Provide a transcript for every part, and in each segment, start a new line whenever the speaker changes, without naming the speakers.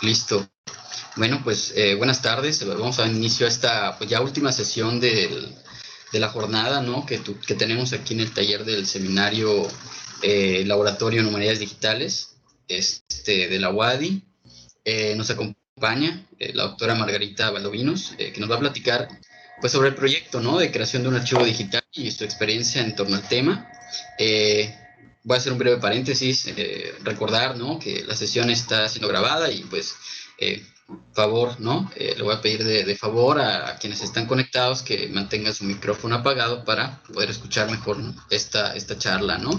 Listo. Bueno, pues buenas tardes. Vamos a dar inicio a esta pues, ya última sesión de la jornada, ¿no? Que tenemos aquí en el taller del seminario Laboratorio en Humanidades Digitales de la UADY. Nos acompaña la doctora Margarita Valdovinos, que nos va a platicar pues, sobre el proyecto, ¿no? De creación de un archivo digital y su experiencia en torno al tema. Voy a hacer un breve paréntesis, recordar, ¿no? Que la sesión está siendo grabada y pues favor, ¿no? Le voy a pedir de favor a quienes están conectados que mantengan su micrófono apagado para poder escuchar mejor, ¿no? esta charla, ¿no?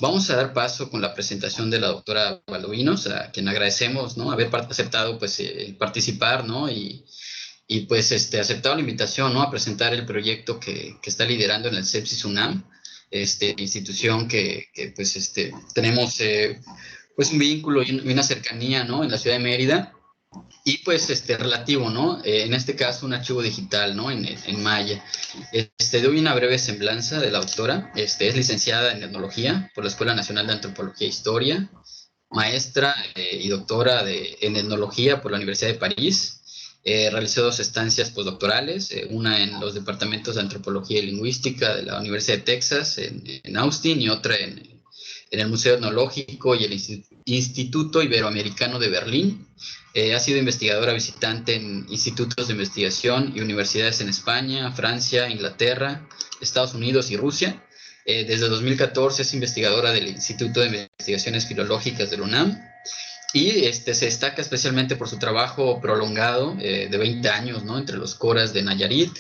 Vamos a dar paso con la presentación de la doctora Valdovinos, a quien agradecemos, ¿no? Haber aceptado, pues, participar, ¿no? Y pues, aceptado la invitación, ¿no? A presentar el proyecto que está liderando en el CEPSIS UNAM, institución que pues, tenemos, pues, un vínculo y una cercanía, ¿no? En la ciudad de Mérida. Y pues relativo, ¿no? En este caso un archivo digital, ¿no? En Maya. Doy una breve semblanza de la autora. Es licenciada en etnología por la Escuela Nacional de Antropología e Historia, maestra y doctora en etnología por la Universidad de París. Realizó 2 estancias postdoctorales, una en los departamentos de antropología y lingüística de la Universidad de Texas, en Austin, y otra en el Museo Etnológico y el Instituto Iberoamericano de Berlín. Ha sido investigadora visitante en institutos de investigación y universidades en España, Francia, Inglaterra, Estados Unidos y Rusia. Desde 2014 es investigadora del Instituto de Investigaciones Filológicas de la UNAM y se destaca especialmente por su trabajo prolongado de 20 años, ¿no? Entre los coras de Nayarit,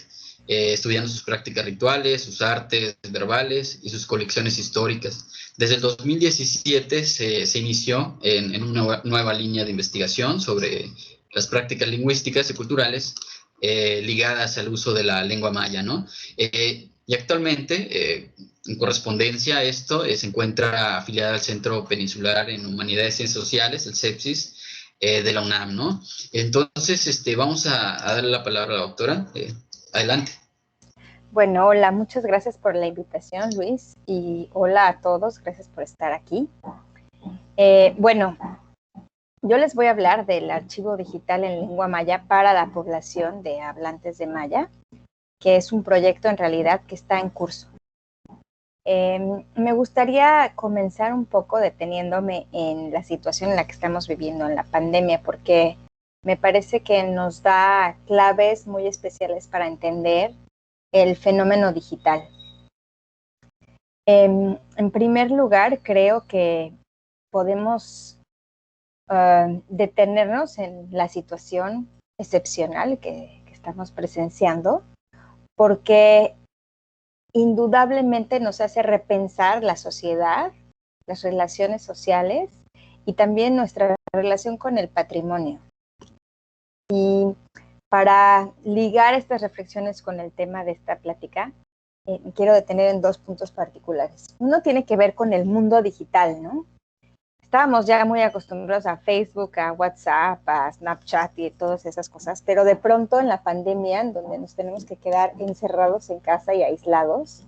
estudiando sus prácticas rituales, sus artes verbales y sus colecciones históricas. Desde el 2017 se inició en una nueva línea de investigación sobre las prácticas lingüísticas y culturales ligadas al uso de la lengua maya, ¿no? Y actualmente, en correspondencia a esto, se encuentra afiliada al Centro Peninsular en Humanidades y Ciencias Sociales, el CEPSIS, de la UNAM, ¿no? Entonces, vamos a darle la palabra a la doctora. Adelante.
Bueno, hola, muchas gracias por la invitación, Luis, y hola a todos, gracias por estar aquí. Bueno, yo les voy a hablar del archivo digital en lengua maya para la población de hablantes de maya, que es un proyecto en realidad que está en curso. Me gustaría comenzar un poco deteniéndome en la situación en la que estamos viviendo en la pandemia, porque me parece que nos da claves muy especiales para entender el fenómeno digital. En primer lugar, creo que podemos detenernos en la situación excepcional que estamos presenciando, porque indudablemente nos hace repensar la sociedad, las relaciones sociales y también nuestra relación con el patrimonio. Y para ligar estas reflexiones con el tema de esta plática, me quiero detener en 2 puntos particulares. Uno tiene que ver con el mundo digital, ¿no? Estábamos ya muy acostumbrados a Facebook, a WhatsApp, a Snapchat y todas esas cosas, pero de pronto en la pandemia, en donde nos tenemos que quedar encerrados en casa y aislados,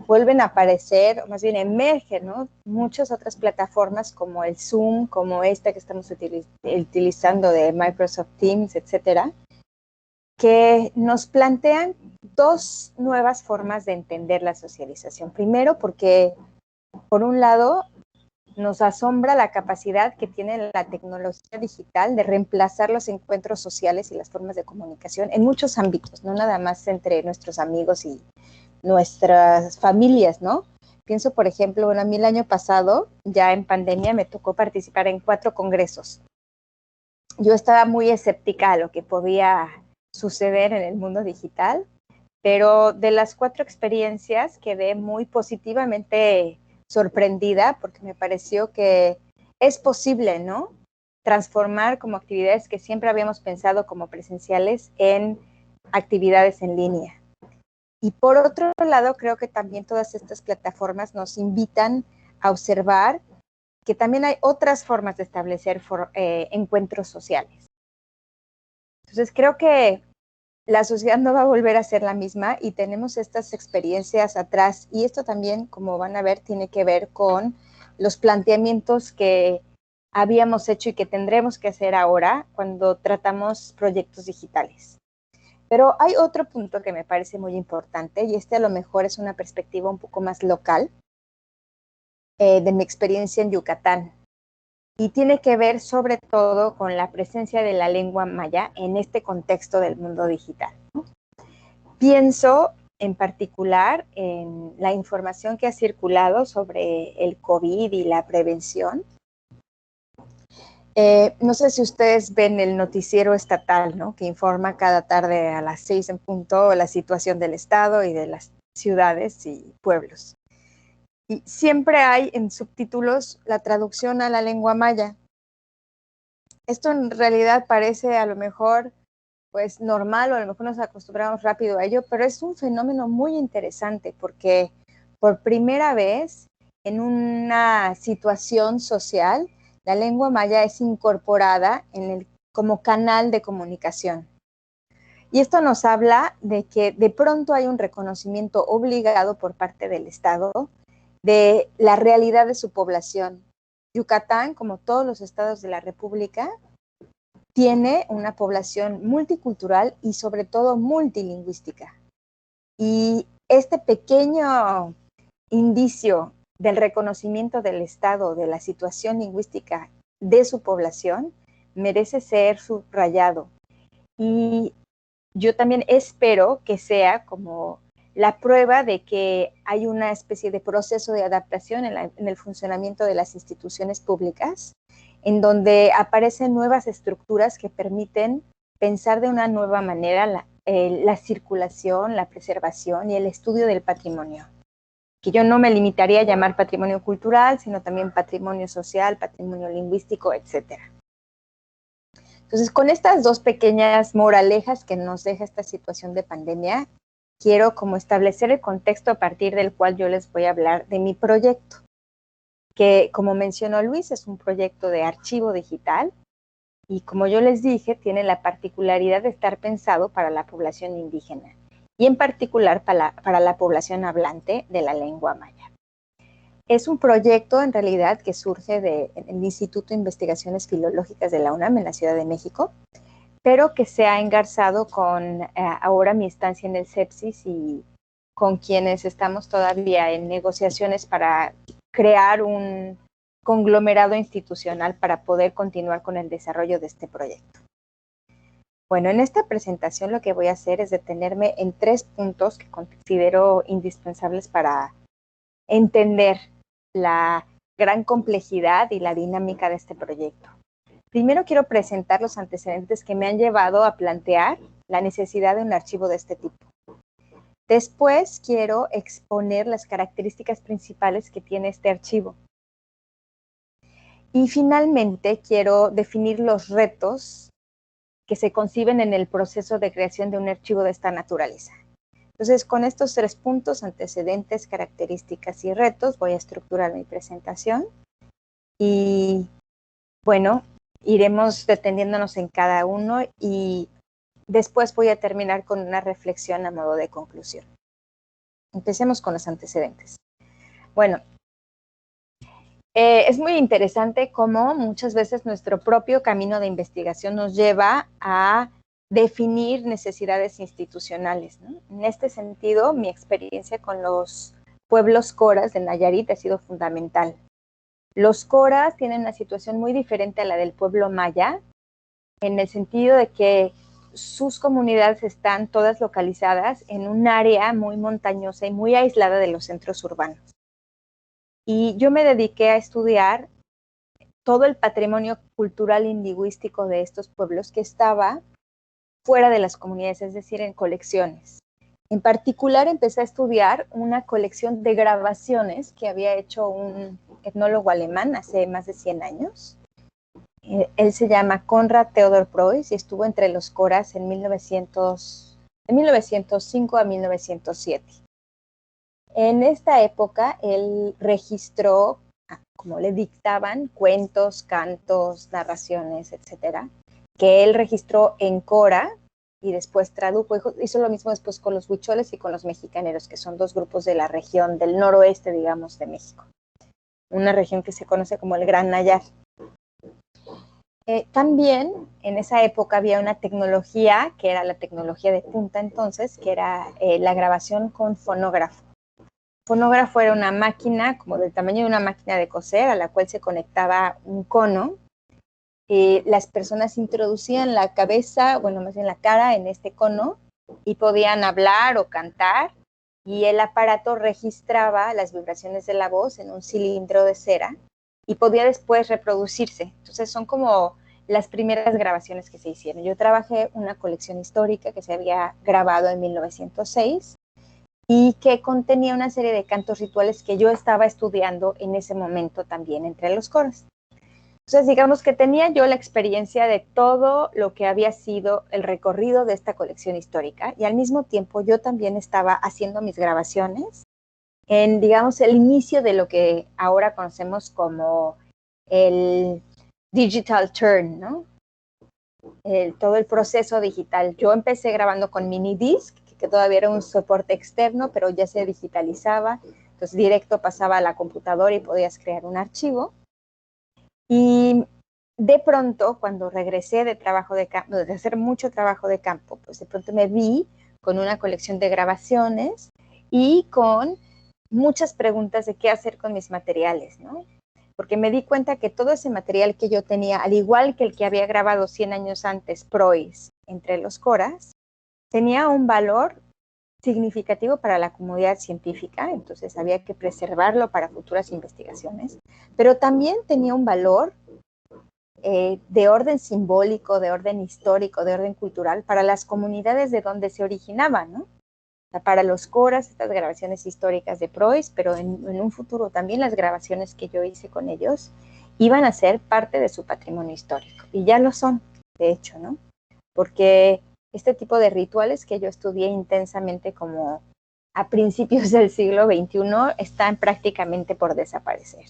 vuelven a aparecer, o más bien emergen, ¿no? Muchas otras plataformas como el Zoom, como esta que estamos utilizando de Microsoft Teams, etcétera, que nos plantean 2 nuevas formas de entender la socialización. Primero, porque por un lado nos asombra la capacidad que tiene la tecnología digital de reemplazar los encuentros sociales y las formas de comunicación en muchos ámbitos, no nada más entre nuestros amigos y nuestras familias, ¿no? Pienso, por ejemplo, bueno, a mí el año pasado, ya en pandemia, me tocó participar en 4 congresos. Yo estaba muy escéptica a lo que podía suceder en el mundo digital, pero de las 4 experiencias quedé muy positivamente sorprendida porque me pareció que es posible, ¿no? Transformar como actividades que siempre habíamos pensado como presenciales en actividades en línea. Y por otro lado, creo que también todas estas plataformas nos invitan a observar que también hay otras formas de establecer encuentros sociales. Entonces, creo que la sociedad no va a volver a ser la misma y tenemos estas experiencias atrás. Y esto también, como van a ver, tiene que ver con los planteamientos que habíamos hecho y que tendremos que hacer ahora cuando tratamos proyectos digitales. Pero hay otro punto que me parece muy importante, y este a lo mejor es una perspectiva un poco más local de mi experiencia en Yucatán. Y tiene que ver sobre todo con la presencia de la lengua maya en este contexto del mundo digital, ¿no? Pienso en particular en la información que ha circulado sobre el COVID y la prevención. No sé si ustedes ven el noticiero estatal, ¿no?, que informa cada tarde a las 6 en punto la situación del estado y de las ciudades y pueblos. Y siempre hay en subtítulos la traducción a la lengua maya. Esto en realidad parece a lo mejor pues normal, o a lo mejor nos acostumbramos rápido a ello, pero es un fenómeno muy interesante porque por primera vez en una situación social, la lengua maya es incorporada como canal de comunicación. Y esto nos habla de que de pronto hay un reconocimiento obligado por parte del Estado de la realidad de su población. Yucatán, como todos los estados de la República, tiene una población multicultural y sobre todo multilingüística. Y este pequeño indicio del reconocimiento del Estado de la situación lingüística de su población merece ser subrayado. Y yo también espero que sea como la prueba de que hay una especie de proceso de adaptación en el funcionamiento de las instituciones públicas, en donde aparecen nuevas estructuras que permiten pensar de una nueva manera la circulación, la preservación y el estudio del patrimonio, que yo no me limitaría a llamar patrimonio cultural, sino también patrimonio social, patrimonio lingüístico, etcétera. Entonces, con estas dos pequeñas moralejas que nos deja esta situación de pandemia, quiero como establecer el contexto a partir del cual yo les voy a hablar de mi proyecto, que como mencionó Luis, es un proyecto de archivo digital y como yo les dije, tiene la particularidad de estar pensado para la población indígena y en particular para la población hablante de la lengua maya. Es un proyecto en realidad que surge del Instituto de Investigaciones Filológicas de la UNAM en la Ciudad de México, pero que se ha engarzado con ahora mi estancia en el CEPSIS y con quienes estamos todavía en negociaciones para crear un conglomerado institucional para poder continuar con el desarrollo de este proyecto. Bueno, en esta presentación lo que voy a hacer es detenerme en 3 puntos que considero indispensables para entender la gran complejidad y la dinámica de este proyecto. Primero quiero presentar los antecedentes que me han llevado a plantear la necesidad de un archivo de este tipo. Después quiero exponer las características principales que tiene este archivo. Y finalmente quiero definir los retos que se conciben en el proceso de creación de un archivo de esta naturaleza. Entonces, con estos 3 puntos, antecedentes, características y retos, voy a estructurar mi presentación. Y bueno, iremos deteniéndonos en cada uno y después voy a terminar con una reflexión a modo de conclusión. Empecemos con los antecedentes. Bueno, es muy interesante cómo muchas veces nuestro propio camino de investigación nos lleva a definir necesidades institucionales, ¿no? En este sentido, mi experiencia con los pueblos coras de Nayarit ha sido fundamental. Los coras tienen una situación muy diferente a la del pueblo maya, en el sentido de que sus comunidades están todas localizadas en un área muy montañosa y muy aislada de los centros urbanos. Y yo me dediqué a estudiar todo el patrimonio cultural y lingüístico de estos pueblos que estaba fuera de las comunidades, es decir, en colecciones. En particular, empecé a estudiar una colección de grabaciones que había hecho un etnólogo alemán hace más de 100 años. Él se llama Konrad Theodor Preuss y estuvo entre los coras en 1905 a 1907. En esta época, él registró, como le dictaban, cuentos, cantos, narraciones, etcétera, que él registró en cora y después tradujo. Hizo lo mismo después con los huicholes y con los mexicaneros, que son 2 grupos de la región del noroeste, digamos, de México. Una región que se conoce como el Gran Nayar. También en esa época había una tecnología que era la tecnología de punta entonces, que era la grabación con fonógrafo. Fonógrafo era una máquina como del tamaño de una máquina de coser a la cual se conectaba un cono. Las personas introducían la cabeza, bueno, más bien la cara en este cono y podían hablar o cantar y el aparato registraba las vibraciones de la voz en un cilindro de cera y podía después reproducirse. Entonces son como las primeras grabaciones que se hicieron. Yo trabajé una colección histórica que se había grabado en 1906 y que contenía una serie de cantos rituales que yo estaba estudiando en ese momento también entre los coros. Entonces, digamos que tenía yo la experiencia de todo lo que había sido el recorrido de esta colección histórica y al mismo tiempo yo también estaba haciendo mis grabaciones en, digamos, el inicio de lo que ahora conocemos como el digital turn, ¿no? Todo el proceso digital. Yo empecé grabando con minidisc, que todavía era un soporte externo, pero ya se digitalizaba, entonces directo pasaba a la computadora y podías crear un archivo. Y de pronto, cuando regresé de trabajo de campo, de hacer mucho trabajo de campo, pues de pronto me vi con una colección de grabaciones y con muchas preguntas de qué hacer con mis materiales, ¿no? Porque me di cuenta que todo ese material que yo tenía, al igual que el que había grabado 100 años antes, Preuss, entre los coras, tenía un valor significativo para la comunidad científica, entonces había que preservarlo para futuras investigaciones, pero también tenía un valor de orden simbólico, de orden histórico, de orden cultural para las comunidades de donde se originaban, ¿no? O sea, para los coras, estas grabaciones históricas de Preuss, pero en un futuro también las grabaciones que yo hice con ellos iban a ser parte de su patrimonio histórico, y ya lo son, de hecho, ¿no? Porque este tipo de rituales que yo estudié intensamente como a principios del siglo XXI están prácticamente por desaparecer.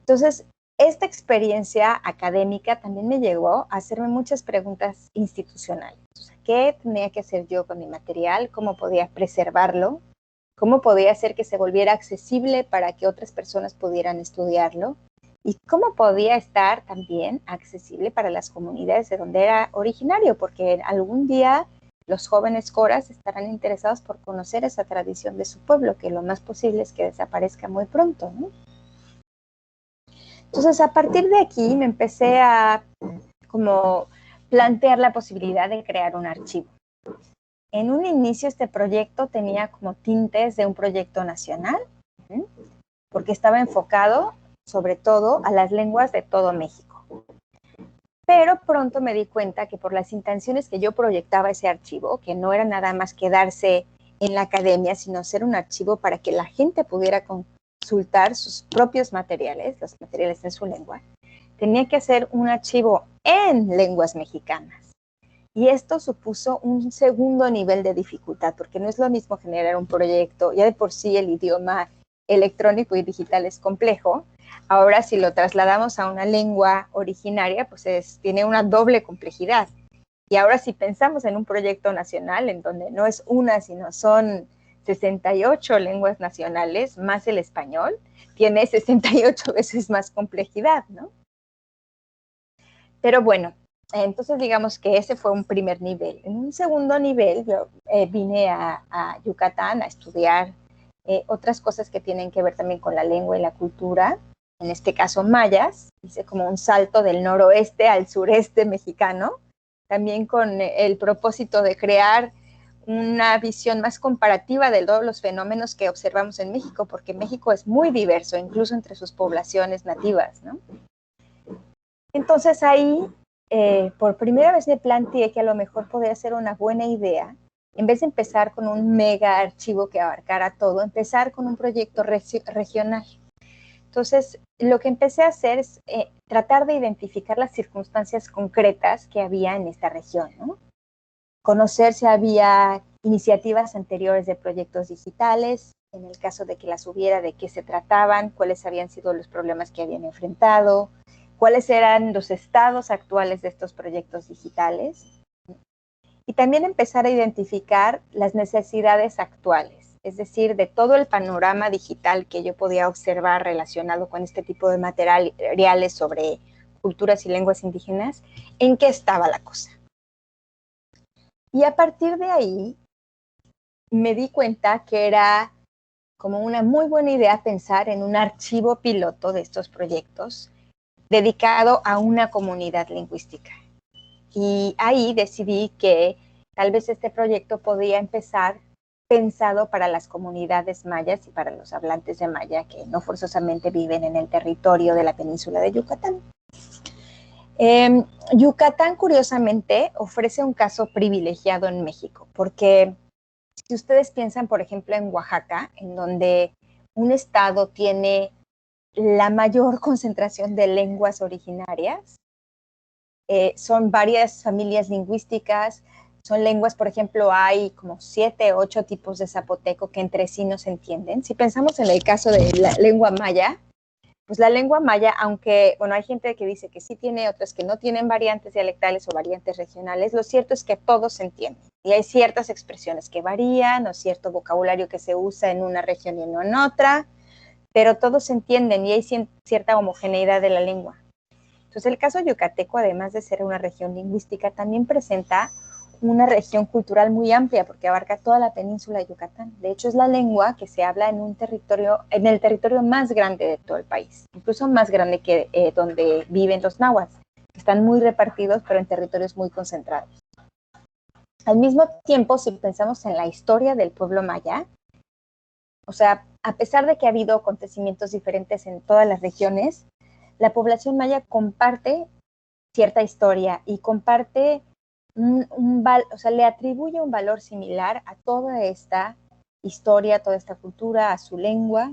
Entonces, esta experiencia académica también me llevó a hacerme muchas preguntas institucionales. O sea, ¿qué tenía que hacer yo con mi material? ¿Cómo podía preservarlo? ¿Cómo podía hacer que se volviera accesible para que otras personas pudieran estudiarlo? ¿Y cómo podía estar también accesible para las comunidades de donde era originario? Porque algún día los jóvenes coras estarán interesados por conocer esa tradición de su pueblo, que lo más posible es que desaparezca muy pronto, ¿no? Entonces, a partir de aquí me empecé a como plantear la posibilidad de crear un archivo. En un inicio este proyecto tenía como tintes de un proyecto nacional, porque estaba enfocado sobre todo a las lenguas de todo México. Pero pronto me di cuenta que por las intenciones que yo proyectaba ese archivo, que no era nada más quedarse en la academia, sino ser un archivo para que la gente pudiera consultar sus propios materiales, los materiales en su lengua, tenía que hacer un archivo en lenguas mexicanas. Y esto supuso un segundo nivel de dificultad, porque no es lo mismo generar un proyecto, ya de por sí el idioma electrónico y digital es complejo. Ahora, si lo trasladamos a una lengua originaria, pues tiene una doble complejidad. Y ahora, si pensamos en un proyecto nacional, en donde no es una, sino son 68 lenguas nacionales, más el español, tiene 68 veces más complejidad, ¿no? Pero bueno, entonces digamos que ese fue un primer nivel. En un segundo nivel, yo vine a Yucatán a estudiar otras cosas que tienen que ver también con la lengua y la cultura, en este caso mayas, hice como un salto del noroeste al sureste mexicano, también con el propósito de crear una visión más comparativa de todos los fenómenos que observamos en México, porque México es muy diverso, incluso entre sus poblaciones nativas, ¿no? Entonces ahí, por primera vez me planteé que a lo mejor podría ser una buena idea, en vez de empezar con un mega archivo que abarcara todo, empezar con un proyecto regional. Entonces, lo que empecé a hacer es tratar de identificar las circunstancias concretas que había en esta región, ¿no? Conocer si había iniciativas anteriores de proyectos digitales, en el caso de que las hubiera, de qué se trataban, cuáles habían sido los problemas que habían enfrentado, cuáles eran los estados actuales de estos proyectos digitales, y también empezar a identificar las necesidades actuales, es decir, de todo el panorama digital que yo podía observar relacionado con este tipo de materiales sobre culturas y lenguas indígenas, en qué estaba la cosa. Y a partir de ahí me di cuenta que era como una muy buena idea pensar en un archivo piloto de estos proyectos dedicado a una comunidad lingüística. Y ahí decidí que tal vez este proyecto podía empezar pensado para las comunidades mayas y para los hablantes de maya que no forzosamente viven en el territorio de la península de Yucatán. Yucatán, curiosamente, ofrece un caso privilegiado en México, porque si ustedes piensan, por ejemplo, en Oaxaca, en donde un estado tiene la mayor concentración de lenguas originarias, son varias familias lingüísticas, son lenguas, por ejemplo, hay como 7, 8 tipos de zapoteco que entre sí no se entienden. Si pensamos en el caso de la lengua maya, pues la lengua maya, aunque, bueno, hay gente que dice que sí tiene, otras que no tienen variantes dialectales o variantes regionales, lo cierto es que todos se entienden. Y hay ciertas expresiones que varían o cierto vocabulario que se usa en una región y no en otra, pero todos se entienden y hay cierta homogeneidad de la lengua. Entonces, el caso yucateco, además de ser una región lingüística, también presenta una región cultural muy amplia porque abarca toda la península de Yucatán. De hecho, es la lengua que se habla en el territorio más grande de todo el país, incluso más grande que donde viven los náhuatl, que están muy repartidos, pero en territorios muy concentrados. Al mismo tiempo, si pensamos en la historia del pueblo maya, o sea, a pesar de que ha habido acontecimientos diferentes en todas las regiones, la población maya comparte cierta historia y comparte o sea, le atribuye un valor similar a toda esta historia, a toda esta cultura, a su lengua.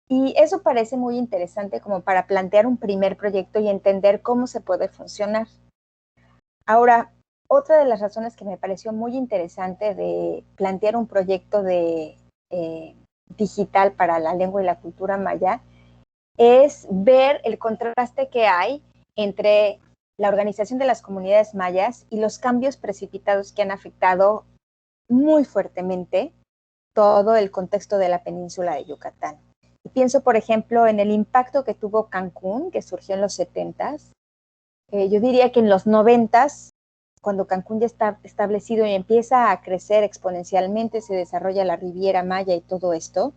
Y eso parece muy interesante como para plantear un primer proyecto y entender cómo se puede funcionar. Ahora, otra de las razones que me pareció muy interesante de plantear un proyecto de digital para la lengua y la cultura maya es ver el contraste que hay entre la organización de las comunidades mayas y los cambios precipitados que han afectado muy fuertemente todo el contexto de la península de Yucatán. Y pienso, por ejemplo, en el impacto que tuvo Cancún, que surgió en los 70s. Yo diría que en los 90s, cuando Cancún ya está establecido y empieza a crecer exponencialmente, se desarrolla la Riviera Maya y todo esto,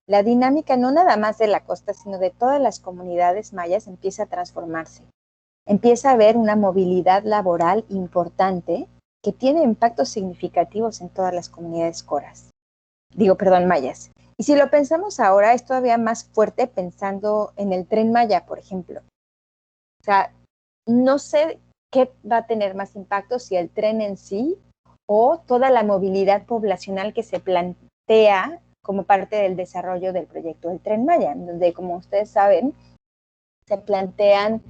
la dinámica no nada más de la costa, sino de todas las comunidades mayas empieza a transformarse. Empieza a haber una movilidad laboral importante que tiene impactos significativos en todas las comunidades mayas. Y si lo pensamos ahora, es todavía más fuerte pensando en el Tren Maya, por ejemplo. O sea, no sé qué va a tener más impacto, si el tren en sí o toda la movilidad poblacional que se plantea como parte del desarrollo del proyecto del Tren Maya, donde, como ustedes saben, se plantean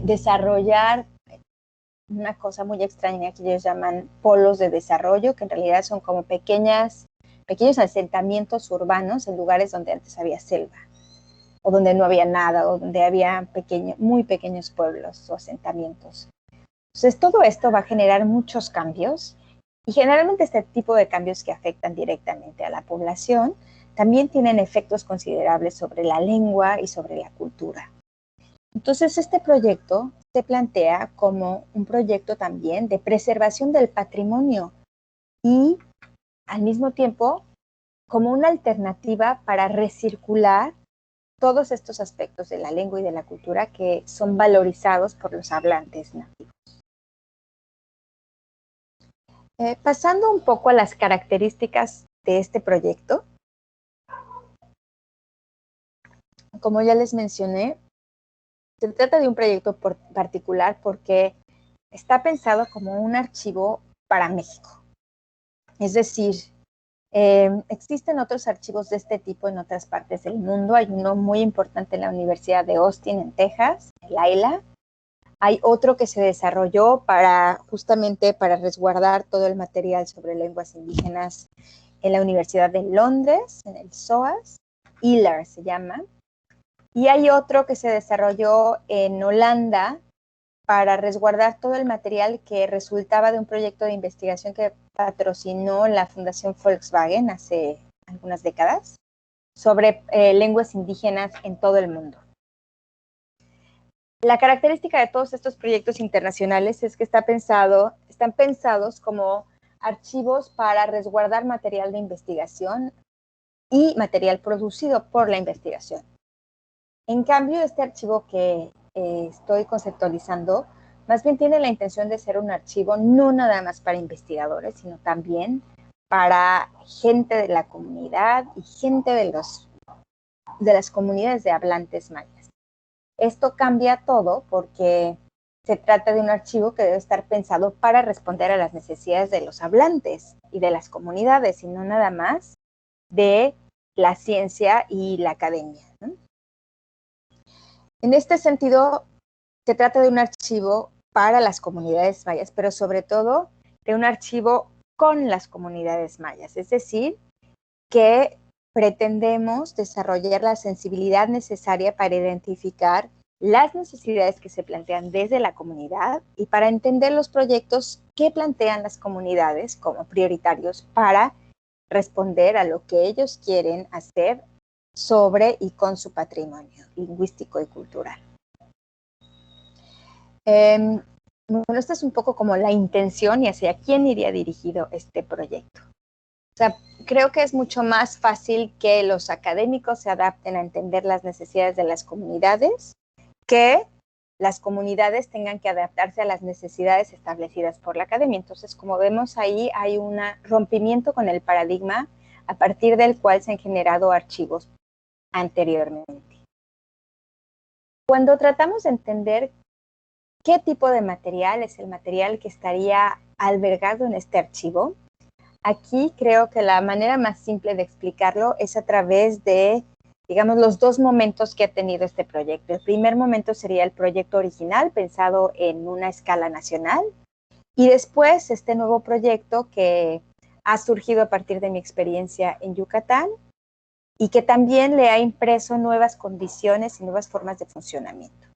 desarrollar una cosa muy extraña que ellos llaman polos de desarrollo, que en realidad son como pequeños asentamientos urbanos en lugares donde antes había selva, o donde no había nada, o donde había muy pequeños pueblos o asentamientos. Entonces, todo esto va a generar muchos cambios, y generalmente este tipo de cambios que afectan directamente a la población también tienen efectos considerables sobre la lengua y sobre la cultura. Entonces, este proyecto se plantea como un proyecto también de preservación del patrimonio y, al mismo tiempo, como una alternativa para recircular todos estos aspectos de la lengua y de la cultura que son valorizados por los hablantes nativos. Pasando un poco a las características de este proyecto, como ya les mencioné, se trata de un proyecto particular porque está pensado como un archivo para México. Es decir, existen otros archivos de este tipo en otras partes del mundo. Hay uno muy importante en la Universidad de Austin, en Texas, el AILA. Hay otro que se desarrolló justamente para resguardar todo el material sobre lenguas indígenas en la Universidad de Londres, en el SOAS, ILAR se llama. Y hay otro que se desarrolló en Holanda para resguardar todo el material que resultaba de un proyecto de investigación que patrocinó la Fundación Volkswagen hace algunas décadas sobre lenguas indígenas en todo el mundo. La característica de todos estos proyectos internacionales es que están pensados como archivos para resguardar material de investigación y material producido por la investigación. En cambio, este archivo que estoy conceptualizando, más bien tiene la intención de ser un archivo no nada más para investigadores, sino también para gente de la comunidad y gente de las comunidades de hablantes mayas. Esto cambia todo porque se trata de un archivo que debe estar pensado para responder a las necesidades de los hablantes y de las comunidades, y no nada más de la ciencia y la academia, ¿no? En este sentido, se trata de un archivo para las comunidades mayas, pero sobre todo de un archivo con las comunidades mayas, es decir, que pretendemos desarrollar la sensibilidad necesaria para identificar las necesidades que se plantean desde la comunidad y para entender los proyectos que plantean las comunidades como prioritarios para responder a lo que ellos quieren hacer sobre y con su patrimonio lingüístico y cultural. Bueno, esta es un poco como la intención y hacia quién iría dirigido este proyecto. O sea, creo que es mucho más fácil que los académicos se adapten a entender las necesidades de las comunidades que las comunidades tengan que adaptarse a las necesidades establecidas por la academia. Entonces, como vemos ahí, hay un rompimiento con el paradigma a partir del cual se han generado archivos anteriormente. Cuando tratamos de entender qué tipo de material es el material que estaría albergado en este archivo, aquí creo que la manera más simple de explicarlo es a través de, digamos, los dos momentos que ha tenido este proyecto. El primer momento sería el proyecto original, pensado en una escala nacional, y después este nuevo proyecto que ha surgido a partir de mi experiencia en Yucatán y que también le ha impreso nuevas condiciones y nuevas formas de funcionamiento.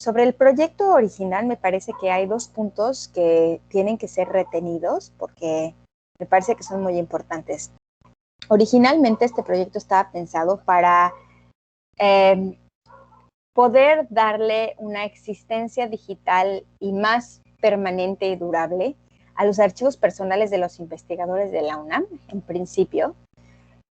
Sobre el proyecto original me parece que hay dos puntos que tienen que ser retenidos porque me parece que son muy importantes. Originalmente este proyecto estaba pensado para poder darle una existencia digital y más permanente y durable a los archivos personales de los investigadores de la UNAM, en principio,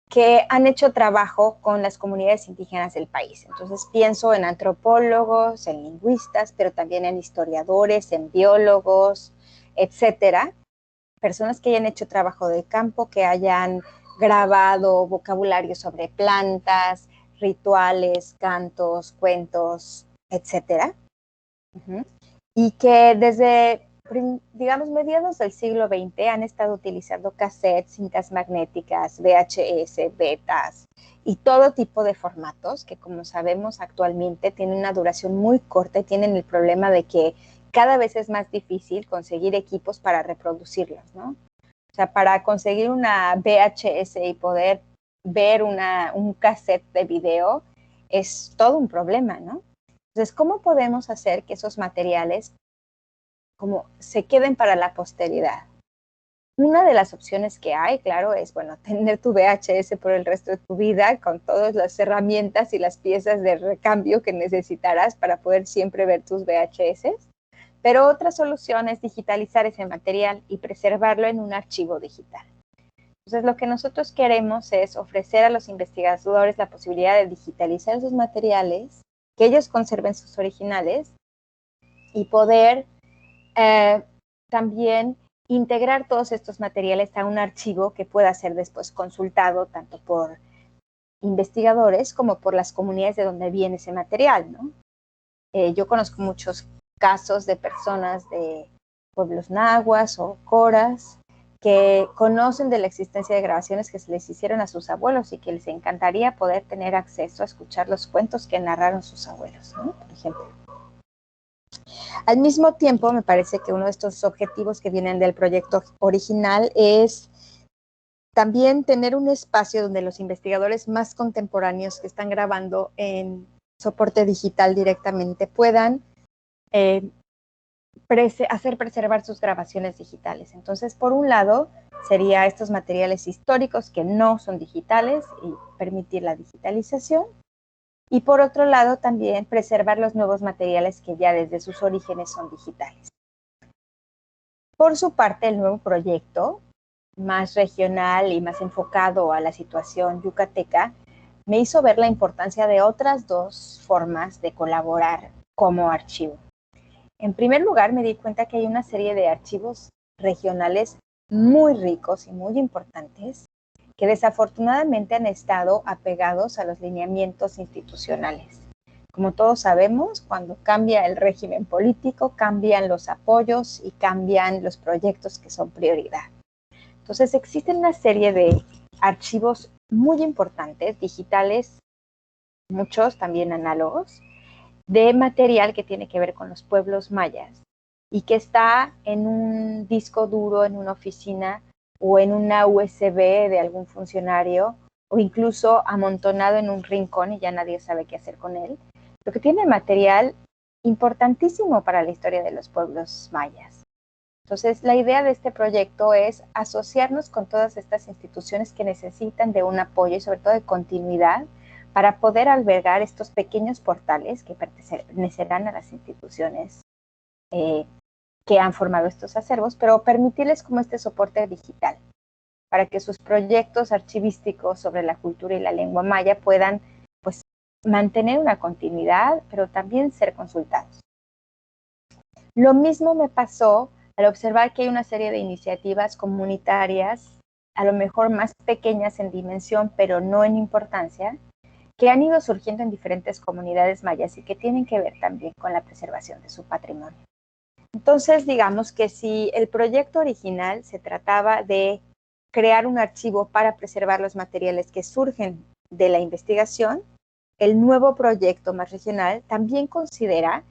que han hecho trabajo con las comunidades indígenas del país. Entonces pienso en antropólogos, en lingüistas, pero también en historiadores, en biólogos, etcétera. Personas que hayan hecho trabajo de campo, que hayan grabado vocabulario sobre plantas, rituales, cantos, cuentos, etcétera. Y que desde, digamos, mediados del siglo XX han estado utilizando cassettes, cintas magnéticas, VHS, betas y todo tipo de formatos que, como sabemos, actualmente tienen una duración muy corta y tienen el problema de que cada vez es más difícil conseguir equipos para reproducirlos, ¿no? O sea, para conseguir una VHS y poder ver un cassette de video es todo un problema, ¿no? Entonces, ¿cómo podemos hacer que esos materiales como se queden para la posteridad? Una de las opciones que hay, claro, es, bueno, tener tu VHS por el resto de tu vida con todas las herramientas y las piezas de recambio que necesitarás para poder siempre ver tus VHS. Pero otra solución es digitalizar ese material y preservarlo en un archivo digital. Entonces, lo que nosotros queremos es ofrecer a los investigadores la posibilidad de digitalizar sus materiales, que ellos conserven sus originales y poder también integrar todos estos materiales a un archivo que pueda ser después consultado tanto por investigadores como por las comunidades de donde viene ese material, ¿no? Yo conozco muchos casos de personas de pueblos nahuas o coras que conocen de la existencia de grabaciones que se les hicieron a sus abuelos y que les encantaría poder tener acceso a escuchar los cuentos que narraron sus abuelos, ¿no? Por ejemplo. Al mismo tiempo, me parece que uno de estos objetivos que vienen del proyecto original es también tener un espacio donde los investigadores más contemporáneos que están grabando en soporte digital directamente puedan hacer preservar sus grabaciones digitales. Entonces, por un lado, sería estos materiales históricos que no son digitales y permitir la digitalización. Y por otro lado, también preservar los nuevos materiales que ya desde sus orígenes son digitales. Por su parte, el nuevo proyecto, más regional y más enfocado a la situación yucateca, me hizo ver la importancia de otras dos formas de colaborar como archivo. En primer lugar, me di cuenta que hay una serie de archivos regionales muy ricos y muy importantes que desafortunadamente han estado apegados a los lineamientos institucionales. Como todos sabemos, cuando cambia el régimen político, cambian los apoyos y cambian los proyectos que son prioridad. Entonces, existen una serie de archivos muy importantes, digitales, muchos también análogos, de material que tiene que ver con los pueblos mayas y que está en un disco duro, en una oficina o en una USB de algún funcionario o incluso amontonado en un rincón y ya nadie sabe qué hacer con él, lo que tiene material importantísimo para la historia de los pueblos mayas. Entonces, la idea de este proyecto es asociarnos con todas estas instituciones que necesitan de un apoyo y sobre todo de continuidad para poder albergar estos pequeños portales que pertenecerán a las instituciones que han formado estos acervos, pero permitirles como este soporte digital para que sus proyectos archivísticos sobre la cultura y la lengua maya puedan pues, mantener una continuidad, pero también ser consultados. Lo mismo me pasó al observar que hay una serie de iniciativas comunitarias, a lo mejor más pequeñas en dimensión, pero no en importancia, que han ido surgiendo en diferentes comunidades mayas y que tienen que ver también con la preservación de su patrimonio. Entonces, digamos que si el proyecto original se trataba de crear un archivo para preservar los materiales que surgen de la investigación, el nuevo proyecto más regional también considera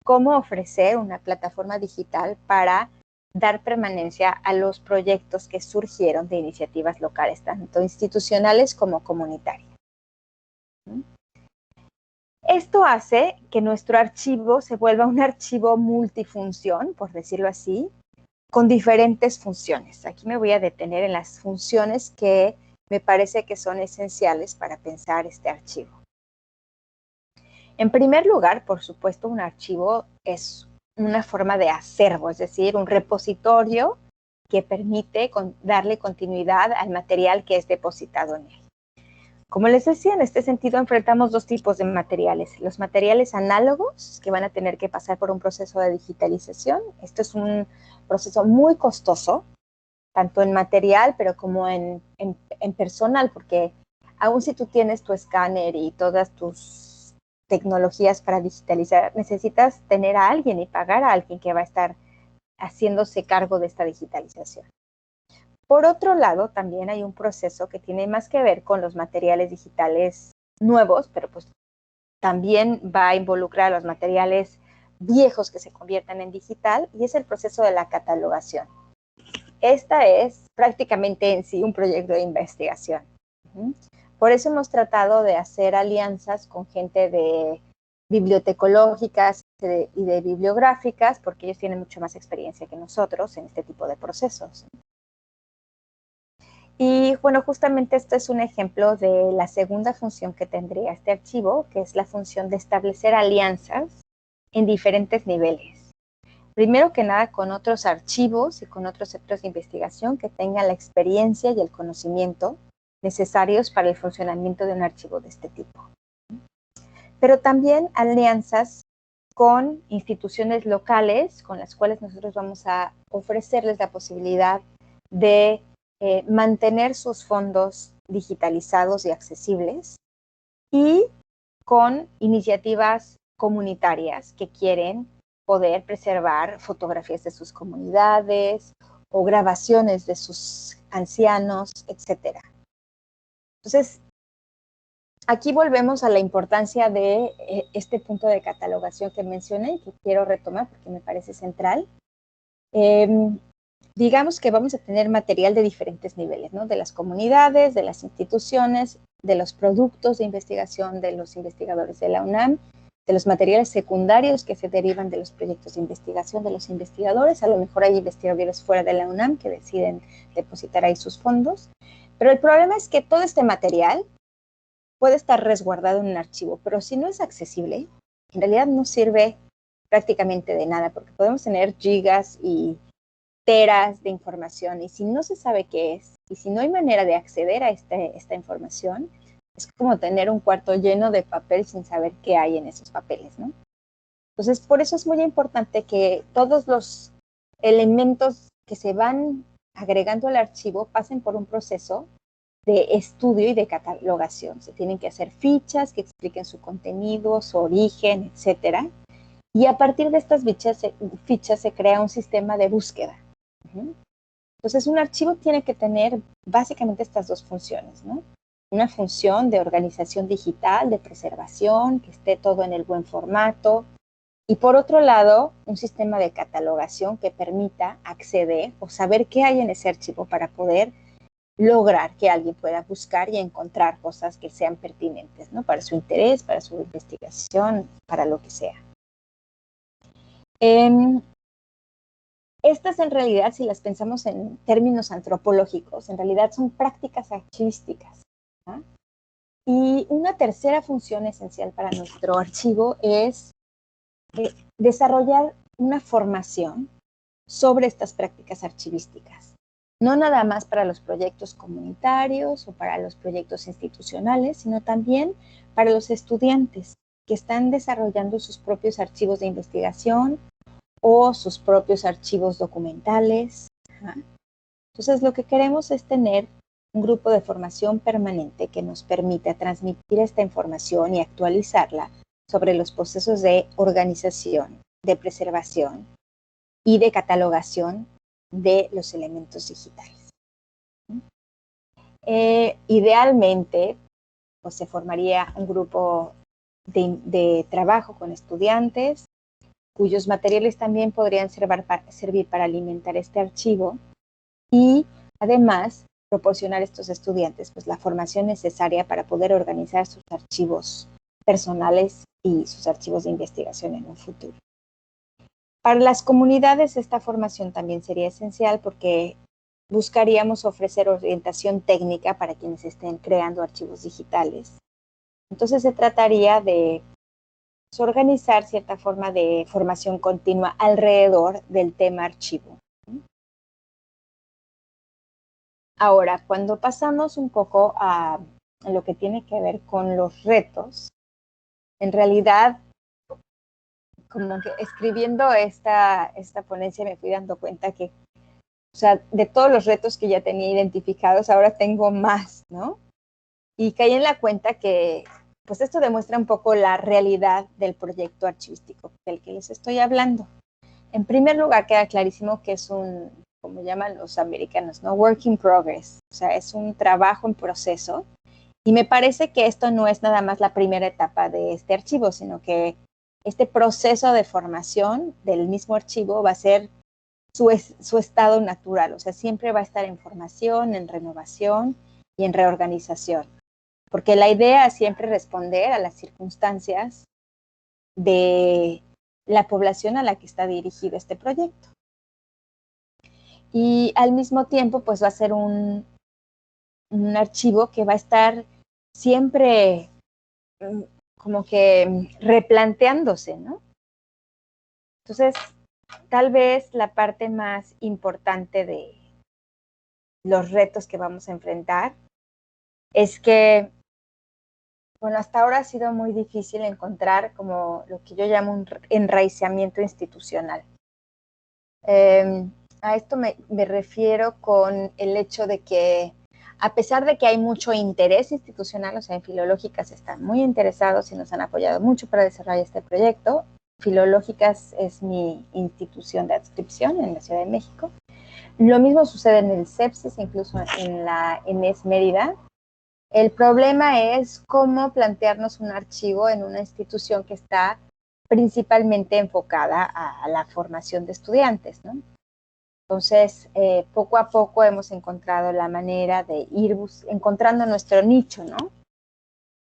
cómo ofrecer una plataforma digital para dar permanencia a los proyectos que surgieron de iniciativas locales, tanto institucionales como comunitarias. Esto hace que nuestro archivo se vuelva un archivo multifunción, por decirlo así, con diferentes funciones. Aquí me voy a detener en las funciones que me parece que son esenciales para pensar este archivo. En primer lugar, por supuesto, un archivo es una forma de acervo, es decir, un repositorio que permite darle continuidad al material que es depositado en él. Como les decía, en este sentido enfrentamos dos tipos de materiales. Los materiales análogos, que van a tener que pasar por un proceso de digitalización. Esto es un proceso muy costoso, tanto en material, pero como en personal, porque aun si tú tienes tu escáner y todas tus tecnologías para digitalizar, necesitas tener a alguien y pagar a alguien que va a estar haciéndose cargo de esta digitalización. Por otro lado, también hay un proceso que tiene más que ver con los materiales digitales nuevos, pero pues también va a involucrar los materiales viejos que se conviertan en digital, y es el proceso de la catalogación. Esta es prácticamente en sí un proyecto de investigación. Por eso hemos tratado de hacer alianzas con gente de bibliotecológicas y de bibliográficas, porque ellos tienen mucho más experiencia que nosotros en este tipo de procesos. Y bueno, justamente esto es un ejemplo de la segunda función que tendría este archivo, que es la función de establecer alianzas en diferentes niveles. Primero que nada con otros archivos y con otros centros de investigación que tengan la experiencia y el conocimiento necesarios para el funcionamiento de un archivo de este tipo. Pero también alianzas con instituciones locales con las cuales nosotros vamos a ofrecerles la posibilidad de mantener sus fondos digitalizados y accesibles, y con iniciativas comunitarias que quieren poder preservar fotografías de sus comunidades o grabaciones de sus ancianos, etc. Entonces, aquí volvemos a la importancia de este punto de catalogación que mencioné y que quiero retomar porque me parece central. Digamos que vamos a tener material de diferentes niveles, ¿no? De las comunidades, de las instituciones, de los productos de investigación de los investigadores de la UNAM, de los materiales secundarios que se derivan de los proyectos de investigación de los investigadores. A lo mejor hay investigadores fuera de la UNAM que deciden depositar ahí sus fondos. Pero el problema es que todo este material puede estar resguardado en un archivo, pero si no es accesible, en realidad no sirve prácticamente de nada, porque podemos tener gigas y teras de información, y si no se sabe qué es, y si no hay manera de acceder a esta información, es como tener un cuarto lleno de papel sin saber qué hay en esos papeles, ¿no? Entonces, por eso es muy importante que todos los elementos que se van agregando al archivo pasen por un proceso de estudio y de catalogación. Se tienen que hacer fichas que expliquen su contenido, su origen, etcétera. Y a partir de estas fichas se crea un sistema de búsqueda. Entonces, un archivo tiene que tener básicamente estas dos funciones, ¿no? Una función de organización digital, de preservación, que esté todo en el buen formato. Y por otro lado, un sistema de catalogación que permita acceder o saber qué hay en ese archivo para poder lograr que alguien pueda buscar y encontrar cosas que sean pertinentes, ¿no? Para su interés, para su investigación, para lo que sea. Estas en realidad, si las pensamos en términos antropológicos, en realidad son prácticas archivísticas, ¿no? Y una tercera función esencial para nuestro archivo es desarrollar una formación sobre estas prácticas archivísticas. No nada más para los proyectos comunitarios o para los proyectos institucionales, sino también para los estudiantes que están desarrollando sus propios archivos de investigación o sus propios archivos documentales. Entonces, lo que queremos es tener un grupo de formación permanente que nos permita transmitir esta información y actualizarla sobre los procesos de organización, de preservación y de catalogación de los elementos digitales. Idealmente, pues, se formaría un grupo de trabajo con estudiantes, cuyos materiales también podrían servir para alimentar este archivo y además proporcionar a estos estudiantes pues, la formación necesaria para poder organizar sus archivos personales y sus archivos de investigación en un futuro. Para las comunidades esta formación también sería esencial porque buscaríamos ofrecer orientación técnica para quienes estén creando archivos digitales. Entonces se trataría de organizar cierta forma de formación continua alrededor del tema archivo. Ahora, cuando pasamos un poco a lo que tiene que ver con los retos, en realidad, como que escribiendo esta ponencia me fui dando cuenta que, o sea, de todos los retos que ya tenía identificados, ahora tengo más, ¿no? Y caí en la cuenta que, pues esto demuestra un poco la realidad del proyecto archivístico del que les estoy hablando. En primer lugar, queda clarísimo que es un, como llaman los americanos, ¿no? Work in progress, o sea, es un trabajo en proceso. Y me parece que esto no es nada más la primera etapa de este archivo, sino que este proceso de formación del mismo archivo va a ser su estado natural, o sea, siempre va a estar en formación, en renovación y en reorganización. Porque la idea es siempre responder a las circunstancias de la población a la que está dirigido este proyecto. Y al mismo tiempo, pues va a ser un archivo que va a estar siempre como que replanteándose, ¿no? Entonces, tal vez la parte más importante de los retos que vamos a enfrentar es que, bueno, hasta ahora ha sido muy difícil encontrar como lo que yo llamo un enraizamiento institucional. A esto me refiero con el hecho de que a pesar de que hay mucho interés institucional, o sea, en Filológicas están muy interesados y nos han apoyado mucho para desarrollar este proyecto. Filológicas es mi institución de adscripción en la Ciudad de México. Lo mismo sucede en el CEPSIS, incluso en la ENES Mérida. El problema es cómo plantearnos un archivo en una institución que está principalmente enfocada a la formación de estudiantes, ¿no? Entonces, poco a poco hemos encontrado la manera de ir encontrando nuestro nicho, ¿no?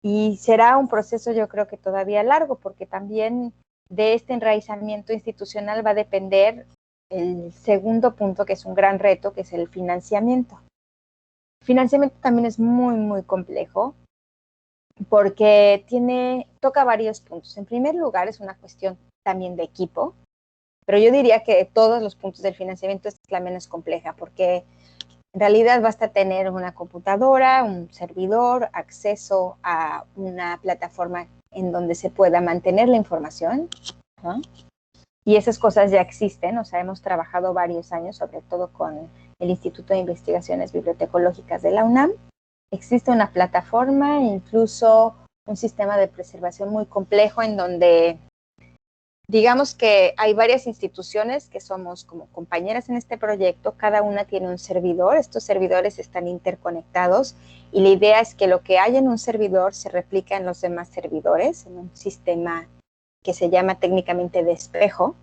Y será un proceso, yo creo que todavía largo, porque también de este enraizamiento institucional va a depender el segundo punto, que es un gran reto, que es el financiamiento. El financiamiento también es muy, muy complejo porque toca varios puntos. En primer lugar, es una cuestión también de equipo, pero yo diría que de todos los puntos del financiamiento esta es la menos compleja, porque en realidad basta tener una computadora, un servidor, acceso a una plataforma en donde se pueda mantener la información, ¿no? Y esas cosas ya existen, o sea, hemos trabajado varios años, sobre todo con el Instituto de Investigaciones Bibliotecológicas de la UNAM. Existe una plataforma, incluso un sistema de preservación muy complejo en donde digamos que hay varias instituciones que somos como compañeras en este proyecto, cada una tiene un servidor, estos servidores están interconectados y la idea es que lo que hay en un servidor se replica en los demás servidores, en un sistema que se llama técnicamente de espejo.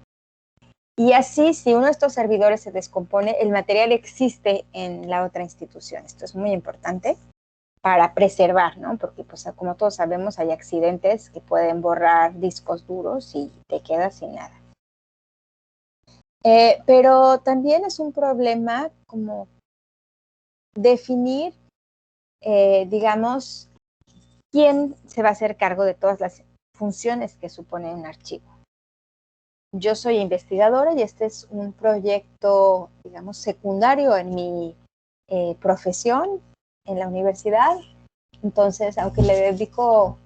Y así, si uno de estos servidores se descompone, el material existe en la otra institución. Esto es muy importante para preservar, ¿no? Porque, pues, como todos sabemos, hay accidentes que pueden borrar discos duros y te quedas sin nada. Pero también es un problema como definir, digamos, quién se va a hacer cargo de todas las funciones que supone un archivo. Yo soy investigadora y este es un proyecto, digamos, secundario en mi profesión en la universidad. Entonces, aunque le dedico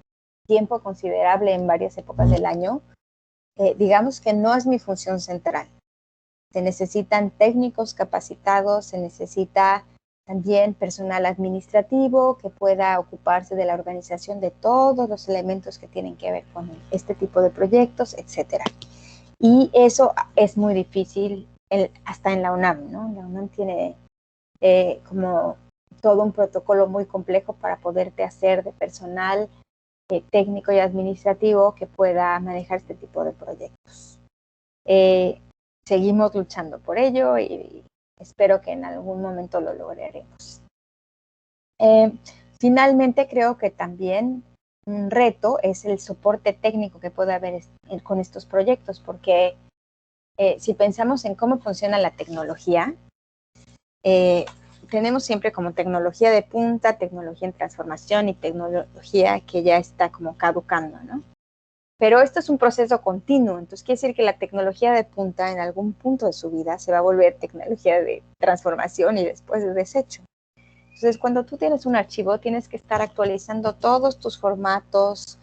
tiempo considerable en varias épocas del año, digamos que no es mi función central. Se necesitan técnicos capacitados, se necesita también personal administrativo que pueda ocuparse de la organización de todos los elementos que tienen que ver con este tipo de proyectos, etcétera. Y eso es muy difícil hasta en la UNAM, ¿no? La UNAM tiene como todo un protocolo muy complejo para poderte hacer de personal técnico y administrativo que pueda manejar este tipo de proyectos. Seguimos luchando por ello y espero que en algún momento lo lograremos. Finalmente, creo que también un reto es el soporte técnico que puede haber con estos proyectos, porque si pensamos en cómo funciona la tecnología, tenemos siempre como tecnología de punta, tecnología en transformación y tecnología que ya está como caducando, ¿no? Pero esto es un proceso continuo, entonces quiere decir que la tecnología de punta en algún punto de su vida se va a volver tecnología de transformación y después de desecho. Entonces, cuando tú tienes un archivo, tienes que estar actualizando todos tus formatos,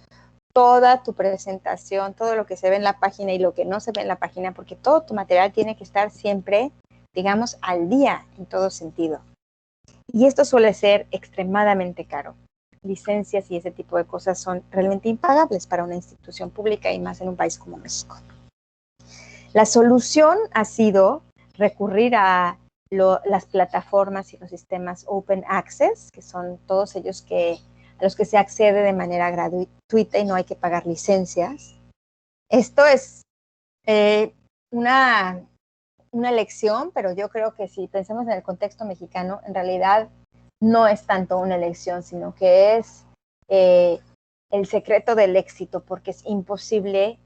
toda tu presentación, todo lo que se ve en la página y lo que no se ve en la página, porque todo tu material tiene que estar siempre, digamos, al día en todo sentido. Y esto suele ser extremadamente caro. Licencias y ese tipo de cosas son realmente impagables para una institución pública y más en un país como México. La solución ha sido recurrir a las plataformas y los sistemas Open Access, que son todos ellos a los que se accede de manera gratuita y no hay que pagar licencias. Esto es una elección, pero yo creo que si pensamos en el contexto mexicano, en realidad no es tanto una elección, sino que es el secreto del éxito, porque es imposible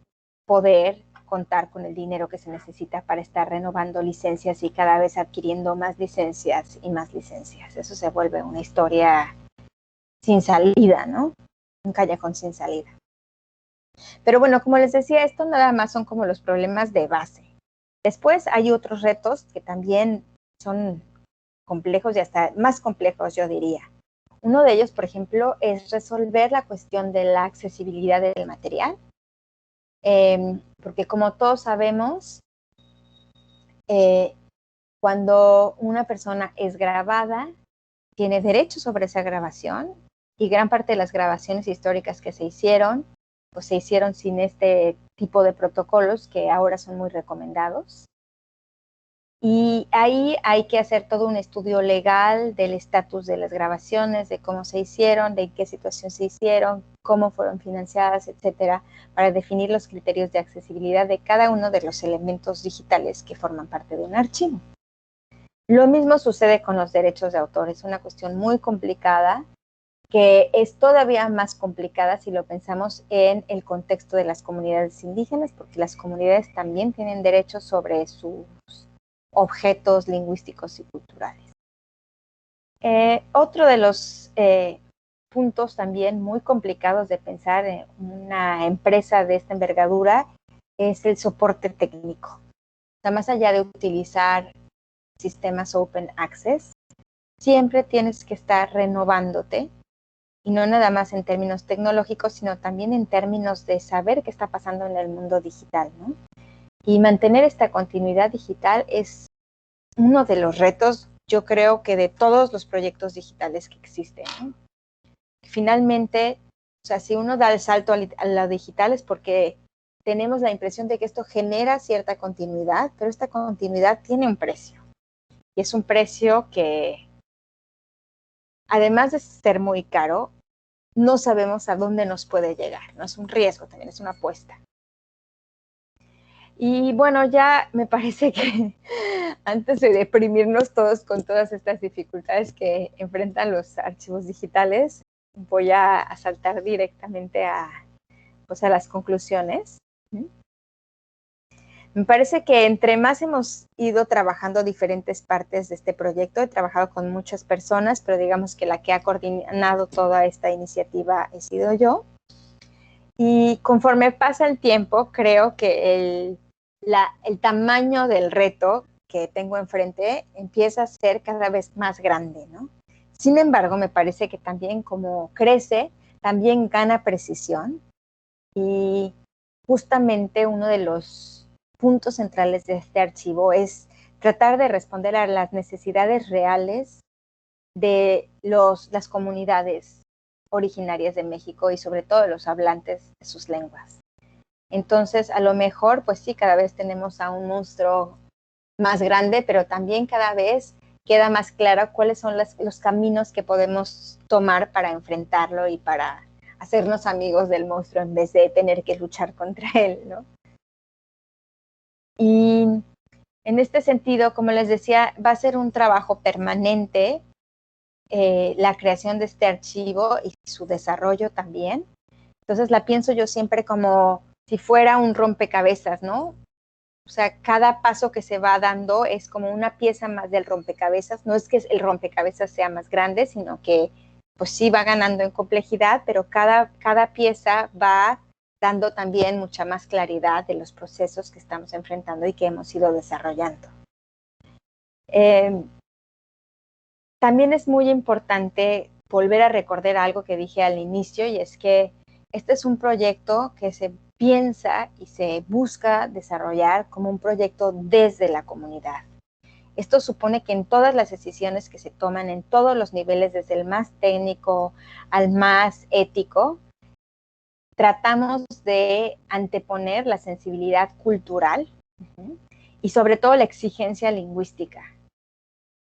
poder contar con el dinero que se necesita para estar renovando licencias y cada vez adquiriendo más licencias y más licencias. Eso se vuelve una historia sin salida, ¿no? Un callejón sin salida. Pero bueno, como les decía, esto nada más son como los problemas de base. Después hay otros retos que también son complejos y hasta más complejos, yo diría. Uno de ellos, por ejemplo, es resolver la cuestión de la accesibilidad del material. Porque como todos sabemos, cuando una persona es grabada, tiene derecho sobre esa grabación y gran parte de las grabaciones históricas que se hicieron, pues se hicieron sin este tipo de protocolos que ahora son muy recomendados. Y ahí hay que hacer todo un estudio legal del estatus de las grabaciones, de cómo se hicieron, de en qué situación se hicieron, cómo fueron financiadas, etcétera, para definir los criterios de accesibilidad de cada uno de los elementos digitales que forman parte de un archivo. Lo mismo sucede con los derechos de autor, es una cuestión muy complicada que es todavía más complicada si lo pensamos en el contexto de las comunidades indígenas, porque las comunidades también tienen derechos sobre sus objetos lingüísticos y culturales. Otro de los puntos también muy complicados de pensar en una empresa de esta envergadura es el soporte técnico. O sea, más allá de utilizar sistemas open access, siempre tienes que estar renovándote, y no nada más en términos tecnológicos, sino también en términos de saber qué está pasando en el mundo digital, ¿no? Y mantener esta continuidad digital es uno de los retos, yo creo que de todos los proyectos digitales que existen, ¿no? Finalmente, o sea, si uno da el salto a lo digital es porque tenemos la impresión de que esto genera cierta continuidad, pero esta continuidad tiene un precio. Y es un precio que, además de ser muy caro, no sabemos a dónde nos puede llegar. No es un riesgo, también es una apuesta. Y bueno, ya me parece que antes de deprimirnos todos con todas estas dificultades que enfrentan los archivos digitales, voy a saltar directamente a las conclusiones. Me parece que entre más hemos ido trabajando diferentes partes de este proyecto, he trabajado con muchas personas, pero digamos que la que ha coordinado toda esta iniciativa he sido yo. Y conforme pasa el tiempo, creo que el tamaño del reto que tengo enfrente empieza a ser cada vez más grande, ¿no? Sin embargo, me parece que también como crece, también gana precisión, y justamente uno de los puntos centrales de este archivo es tratar de responder a las necesidades reales de las comunidades originarias de México y sobre todo los hablantes de sus lenguas. Entonces, a lo mejor, pues sí, cada vez tenemos a un monstruo más grande, pero también cada vez queda más claro cuáles son los caminos que podemos tomar para enfrentarlo y para hacernos amigos del monstruo en vez de tener que luchar contra él, ¿no? Y en este sentido, como les decía, va a ser un trabajo permanente la creación de este archivo y su desarrollo también. Entonces la pienso yo siempre como si fuera un rompecabezas, ¿no? O sea, cada paso que se va dando es como una pieza más del rompecabezas. No es que el rompecabezas sea más grande, sino que pues sí va ganando en complejidad, pero cada pieza va dando también mucha más claridad de los procesos que estamos enfrentando y que hemos ido desarrollando. También es muy importante volver a recordar algo que dije al inicio, y es que este es un proyecto que se piensa y se busca desarrollar como un proyecto desde la comunidad. Esto supone que en todas las decisiones que se toman en todos los niveles, desde el más técnico al más ético, tratamos de anteponer la sensibilidad cultural y sobre todo la exigencia lingüística.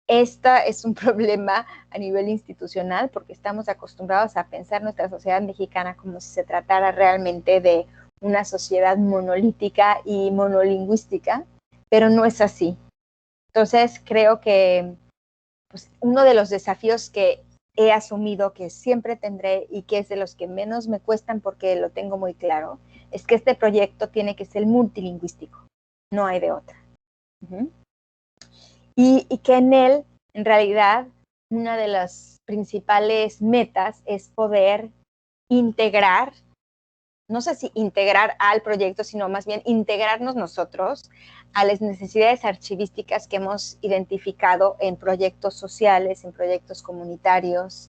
Esta es un problema a nivel institucional porque estamos acostumbrados a pensar nuestra sociedad mexicana como si se tratara realmente de una sociedad monolítica y monolingüística, pero no es así. Entonces, creo que pues, uno de los desafíos que he asumido, que siempre tendré y que es de los que menos me cuestan porque lo tengo muy claro, es que este proyecto tiene que ser multilingüístico, no hay de otra. Y que en él, en realidad, una de las principales metas es poder integrar, no sé si integrar al proyecto, sino más bien integrarnos nosotros a las necesidades archivísticas que hemos identificado en proyectos sociales, en proyectos comunitarios,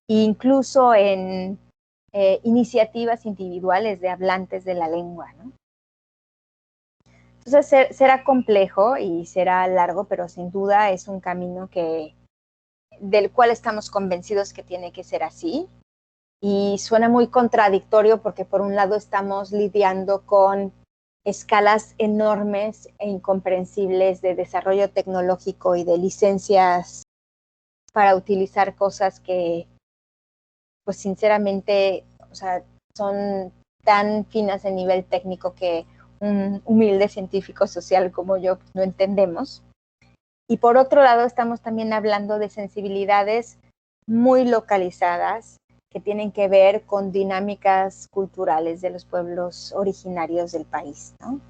e incluso en iniciativas individuales de hablantes de la lengua, ¿no? Entonces será complejo y será largo, pero sin duda es un camino del cual estamos convencidos que tiene que ser así. Y suena muy contradictorio porque por un lado estamos lidiando con escalas enormes e incomprensibles de desarrollo tecnológico y de licencias para utilizar cosas que, pues sinceramente, o sea, son tan finas en nivel técnico que un humilde científico social como yo pues, no entendemos. Y por otro lado estamos también hablando de sensibilidades muy localizadas que tienen que ver con dinámicas culturales de los pueblos originarios del país, ¿no?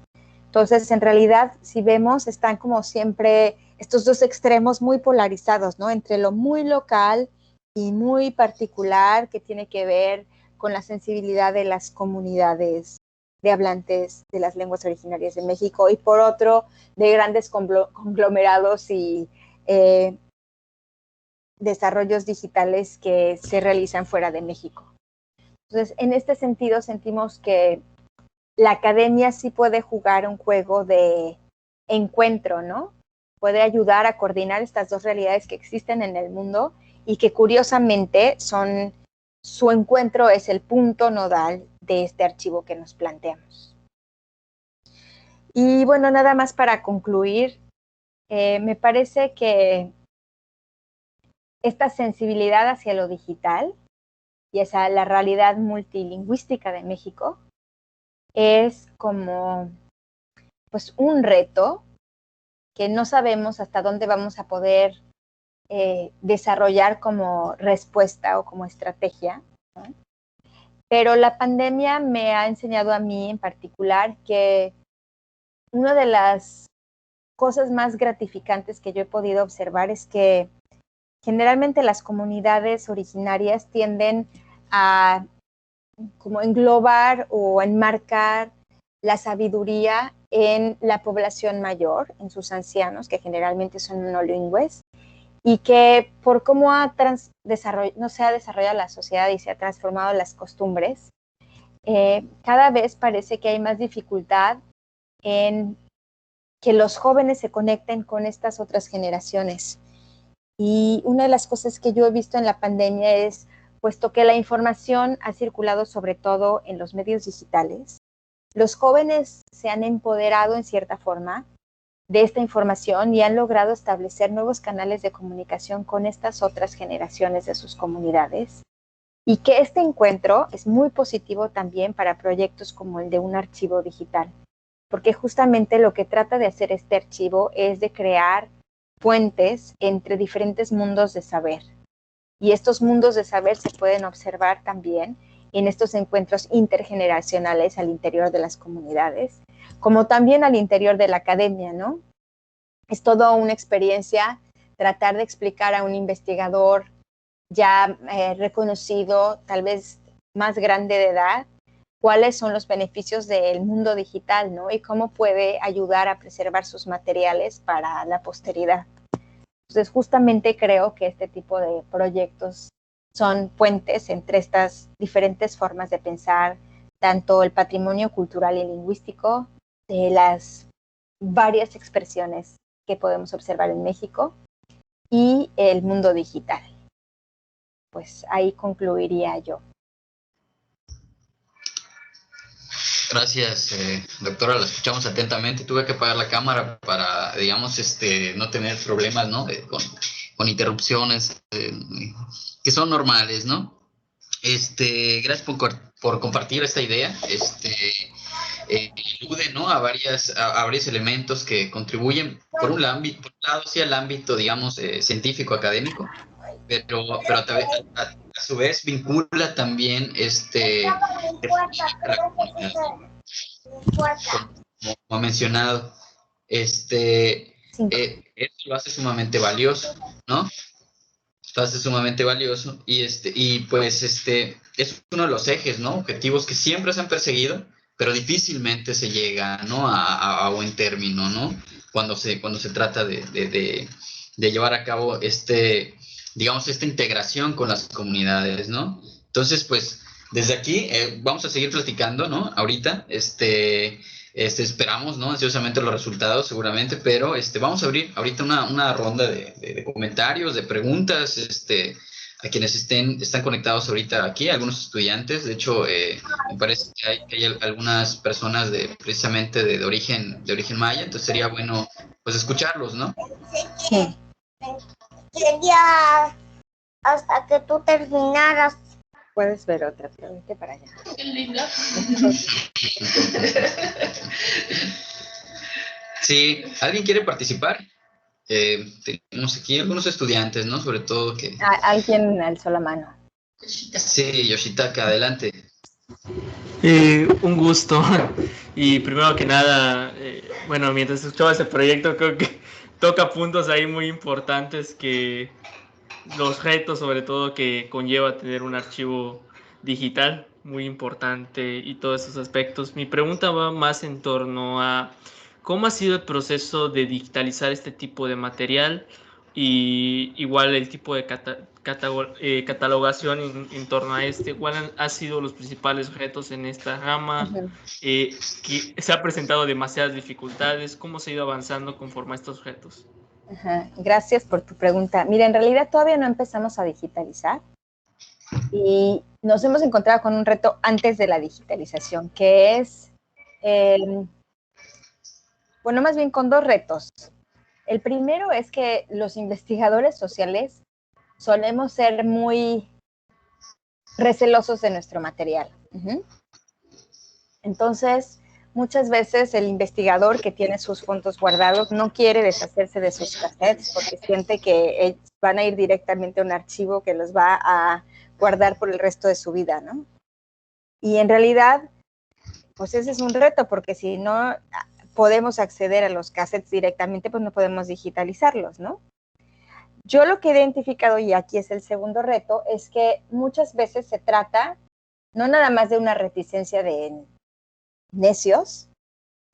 Entonces, en realidad, si vemos, están como siempre estos dos extremos muy polarizados, ¿no? Entre lo muy local y muy particular que tiene que ver con la sensibilidad de las comunidades de hablantes de las lenguas originarias de México, y por otro, de grandes conglomerados y desarrollos digitales que se realizan fuera de México. Entonces, en este sentido, sentimos que la academia sí puede jugar un juego de encuentro, ¿no? Puede ayudar a coordinar estas dos realidades que existen en el mundo y que curiosamente su encuentro es el punto nodal de este archivo que nos planteamos. Y bueno, nada más para concluir, me parece que esta sensibilidad hacia lo digital y hacia la realidad multilingüística de México es como pues un reto que no sabemos hasta dónde vamos a poder desarrollar como respuesta o como estrategia, ¿no? Pero la pandemia me ha enseñado a mí en particular que una de las cosas más gratificantes que yo he podido observar es que generalmente las comunidades originarias tienden a como englobar o enmarcar la sabiduría en la población mayor, en sus ancianos, que generalmente son monolingües, y que por cómo no se ha desarrollado la sociedad y se ha transformado las costumbres, cada vez parece que hay más dificultad en que los jóvenes se conecten con estas otras generaciones. Y una de las cosas que yo he visto en la pandemia es, puesto que la información ha circulado sobre todo en los medios digitales, los jóvenes se han empoderado en cierta forma de esta información y han logrado establecer nuevos canales de comunicación con estas otras generaciones de sus comunidades. Y que este encuentro es muy positivo también para proyectos como el de un archivo digital, porque justamente lo que trata de hacer este archivo es de crear puentes entre diferentes mundos de saber. Y estos mundos de saber se pueden observar también en estos encuentros intergeneracionales al interior de las comunidades, como también al interior de la academia, ¿no? Es toda una experiencia tratar de explicar a un investigador ya reconocido, tal vez más grande de edad, cuáles son los beneficios del mundo digital, ¿no? Y cómo puede ayudar a preservar sus materiales para la posteridad. Entonces, justamente creo que este tipo de proyectos son puentes entre estas diferentes formas de pensar, tanto el patrimonio cultural y lingüístico, de las varias expresiones que podemos observar en México, y el mundo digital. Pues ahí concluiría yo.
Gracias, doctora, la escuchamos atentamente. Tuve que apagar la cámara para, digamos, no tener problemas, ¿no? Con interrupciones que son normales, ¿no? Gracias por compartir esta idea. Ilude, ¿no? a varios elementos que contribuyen, por un lado, sí, al ámbito, digamos, científico, académico, pero a su vez vincula también a la comunidad, como ha mencionado. Eso lo hace sumamente valioso, ¿no? Lo hace sumamente valioso y pues es uno de los ejes, ¿no? Objetivos que siempre se han perseguido, pero difícilmente se llega, ¿no? a buen término, ¿no? Cuando se trata de llevar a cabo digamos, esta integración con las comunidades, ¿no? Entonces, pues, desde aquí vamos a seguir platicando, ¿no? Ahorita, esperamos, ¿no? Ansiosamente los resultados, seguramente, pero vamos a abrir ahorita una ronda de comentarios, de preguntas, a quienes están conectados ahorita aquí, algunos estudiantes. De hecho, me parece que hay algunas personas precisamente de origen maya, entonces sería bueno, pues, escucharlos, ¿no?
Sí.
Sería hasta que tú terminaras.
Puedes ver otra, pero vete para allá.
Qué linda.
Sí, ¿alguien quiere participar? Tenemos aquí algunos estudiantes, ¿no? Sobre todo que...
Alguien alzó la mano.
Sí, Yoshitaka, adelante.
Un gusto. Y primero que nada, bueno, mientras escuchaba este proyecto, creo que toca puntos ahí muy importantes que los retos sobre todo que conlleva tener un archivo digital muy importante y todos esos aspectos. Mi pregunta va más en torno a cómo ha sido el proceso de digitalizar este tipo de material y igual el tipo de catalogación en torno a este. ¿Cuáles han sido los principales retos en esta rama?
Ujú.
Que se ha presentado demasiadas dificultades. ¿Cómo se ha ido avanzando conforme a estos retos?
Ajá, gracias por tu pregunta. Mira, en realidad todavía no empezamos a digitalizar y nos hemos encontrado con un reto antes de la digitalización, que es, bueno, más bien con dos retos. El primero es que los investigadores sociales solemos ser muy recelosos de nuestro material. Uh-huh. Entonces, muchas veces el investigador que tiene sus fondos guardados no quiere deshacerse de sus cassettes porque siente que van a ir directamente a un archivo que los va a guardar por el resto de su vida, ¿no? Y en realidad, pues ese es un reto porque si no podemos acceder a los cassettes directamente, pues no podemos digitalizarlos, ¿no? Yo lo que he identificado, y aquí es el segundo reto, es que muchas veces se trata no nada más de una reticencia de necios,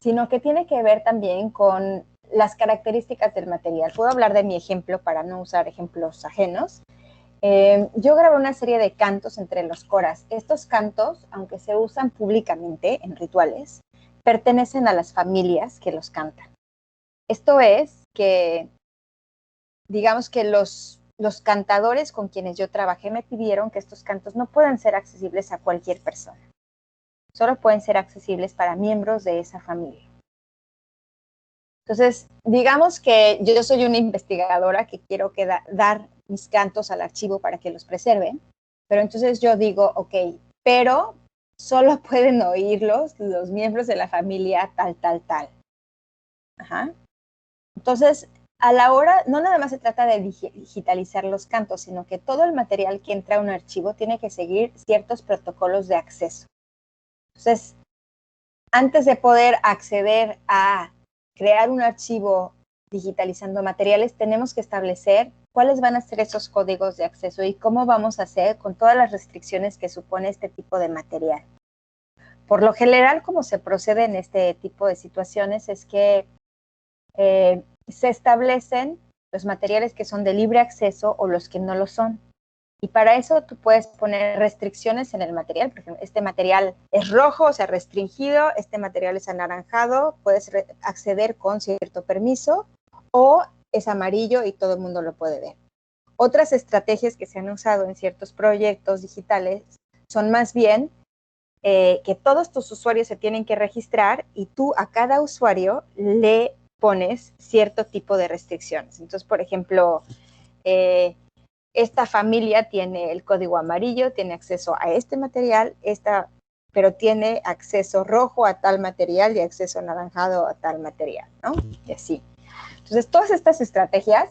sino que tiene que ver también con las características del material. Puedo hablar de mi ejemplo para no usar ejemplos ajenos. Yo grabé una serie de cantos entre los coras. Estos cantos, aunque se usan públicamente en rituales, pertenecen a las familias que los cantan. Esto es que, digamos que los cantadores con quienes yo trabajé me pidieron que estos cantos no puedan ser accesibles a cualquier persona. Solo pueden ser accesibles para miembros de esa familia. Entonces, digamos que yo soy una investigadora que quiero dar mis cantos al archivo para que los preserven, pero entonces yo digo, ok, pero solo pueden oírlos los miembros de la familia tal, tal, tal. Ajá. Entonces, a la hora, no nada más se trata de digitalizar los cantos, sino que todo el material que entra a un archivo tiene que seguir ciertos protocolos de acceso. Entonces, antes de poder acceder a crear un archivo digitalizando materiales, tenemos que establecer cuáles van a ser esos códigos de acceso y cómo vamos a hacer con todas las restricciones que supone este tipo de material. Por lo general, como se procede en este tipo de situaciones es que se establecen los materiales que son de libre acceso o los que no lo son. Y para eso tú puedes poner restricciones en el material. Por ejemplo, este material es rojo, o sea, restringido, este material es anaranjado, puedes acceder con cierto permiso, o es amarillo y todo el mundo lo puede ver. Otras estrategias que se han usado en ciertos proyectos digitales son más bien que todos tus usuarios se tienen que registrar y tú a cada usuario le pones cierto tipo de restricciones. Entonces, por ejemplo, esta familia tiene el código amarillo, tiene acceso a este material, pero tiene acceso rojo a tal material y acceso anaranjado a tal material, ¿no? Y así. Entonces, todas estas estrategias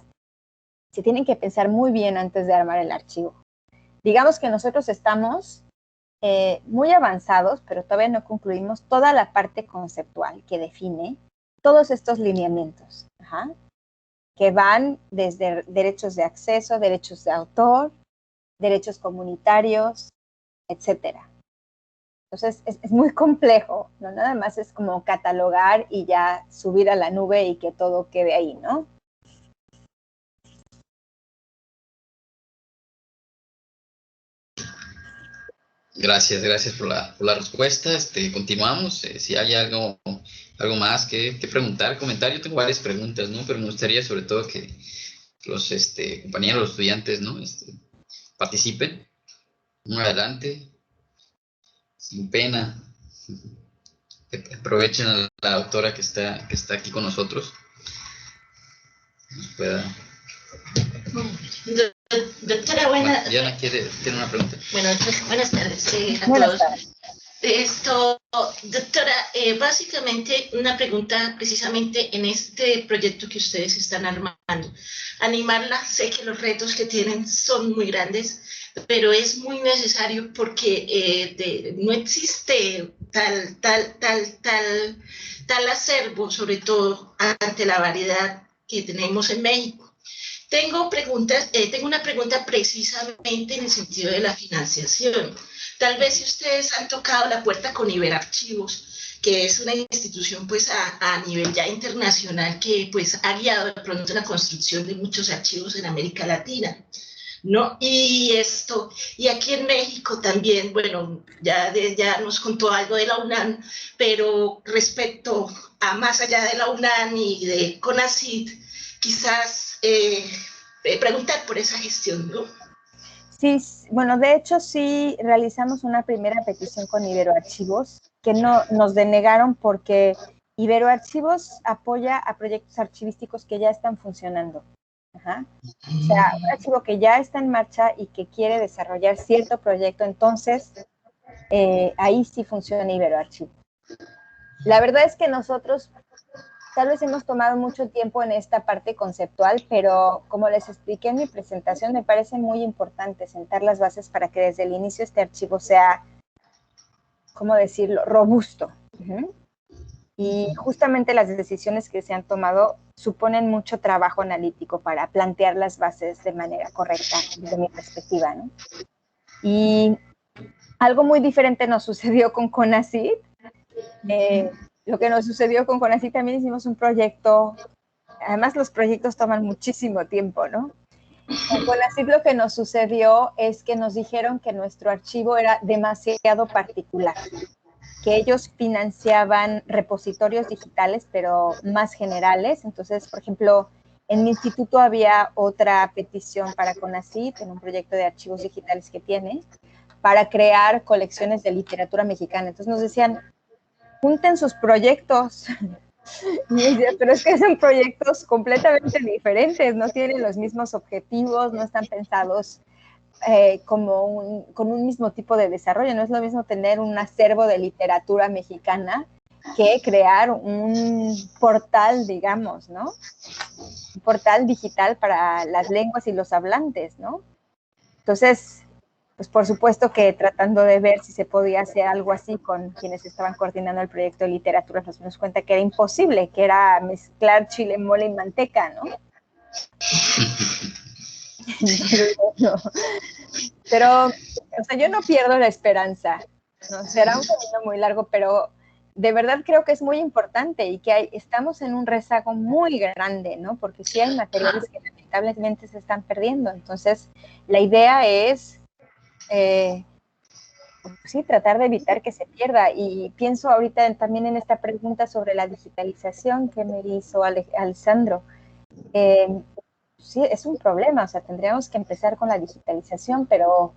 se tienen que pensar muy bien antes de armar el archivo. Digamos que nosotros estamos muy avanzados, pero todavía no concluimos toda la parte conceptual que define todos estos lineamientos. Ajá. Que van desde derechos de acceso, derechos de autor, derechos comunitarios, etcétera. Entonces, es muy complejo, ¿no? Nada más es como catalogar y ya subir a la nube y que todo quede ahí, ¿no?
Gracias por la respuesta. Continuamos. Si hay algo más que preguntar, comentar. Yo tengo varias preguntas, ¿no? Pero me gustaría sobre todo que los compañeros, los estudiantes, ¿no? Participen. Muy adelante, sin pena. Aprovechen a la autora que está aquí con nosotros. Nos pueda...
Doctora, buenas.
Diana tiene una pregunta.
Bueno, buenas tardes a
Buenas
todos.
tardes.
Doctora, básicamente una pregunta precisamente en este proyecto que ustedes están armando. Animarla, sé que los retos que tienen son muy grandes, pero es muy necesario porque no existe tal acervo, sobre todo ante la variedad que tenemos en México. Tengo una pregunta precisamente en el sentido de la financiación. Tal vez si ustedes han tocado la puerta con Iberarchivos, que es una institución pues a nivel ya internacional que pues ha guiado de pronto la construcción de muchos archivos en América Latina, ¿no? Y aquí en México también, bueno, ya nos contó algo de la UNAM, pero respecto a más allá de la UNAM y de CONACYT, quizás preguntar por esa gestión, ¿no?
Sí, bueno, de hecho sí realizamos una primera petición con Iberoarchivos que no nos denegaron porque Iberoarchivos apoya a proyectos archivísticos que ya están funcionando. Ajá. O sea, un archivo que ya está en marcha y que quiere desarrollar cierto proyecto, entonces ahí sí funciona Iberoarchivos. La verdad es que nosotros tal vez hemos tomado mucho tiempo en esta parte conceptual, pero como les expliqué en mi presentación, me parece muy importante sentar las bases para que desde el inicio este archivo sea, ¿cómo decirlo?, robusto. Y justamente las decisiones que se han tomado suponen mucho trabajo analítico para plantear las bases de manera correcta, desde mi perspectiva, ¿no? Y algo muy diferente nos sucedió con CONACYT. Lo que nos sucedió con CONACYT, también hicimos un proyecto, además los proyectos toman muchísimo tiempo, ¿no? Con CONACYT lo que nos sucedió es que nos dijeron que nuestro archivo era demasiado particular, que ellos financiaban repositorios digitales, pero más generales. Entonces, por ejemplo, en mi instituto había otra petición para CONACYT, en un proyecto de archivos digitales que tiene, para crear colecciones de literatura mexicana. Entonces nos decían, junten sus proyectos. Y yo decía, pero es que son proyectos completamente diferentes, no tienen los mismos objetivos, no están pensados con un mismo tipo de desarrollo. No es lo mismo tener un acervo de literatura mexicana que crear un portal, digamos, ¿no? Un portal digital para las lenguas y los hablantes, ¿no? Entonces, pues por supuesto que tratando de ver si se podía hacer algo así con quienes estaban coordinando el proyecto de literatura, nos dimos cuenta que era imposible, que era mezclar chile, mole y manteca, ¿no? Pero, o sea, yo no pierdo la esperanza, ¿no? Será un camino muy largo, pero de verdad creo que es muy importante y que estamos en un rezago muy grande, ¿no? Porque sí hay materiales que lamentablemente se están perdiendo. Entonces, la idea es sí, tratar de evitar que se pierda. Y pienso ahorita también en esta pregunta sobre la digitalización que me hizo Alessandro. Sí, es un problema, o sea, tendríamos que empezar con la digitalización, pero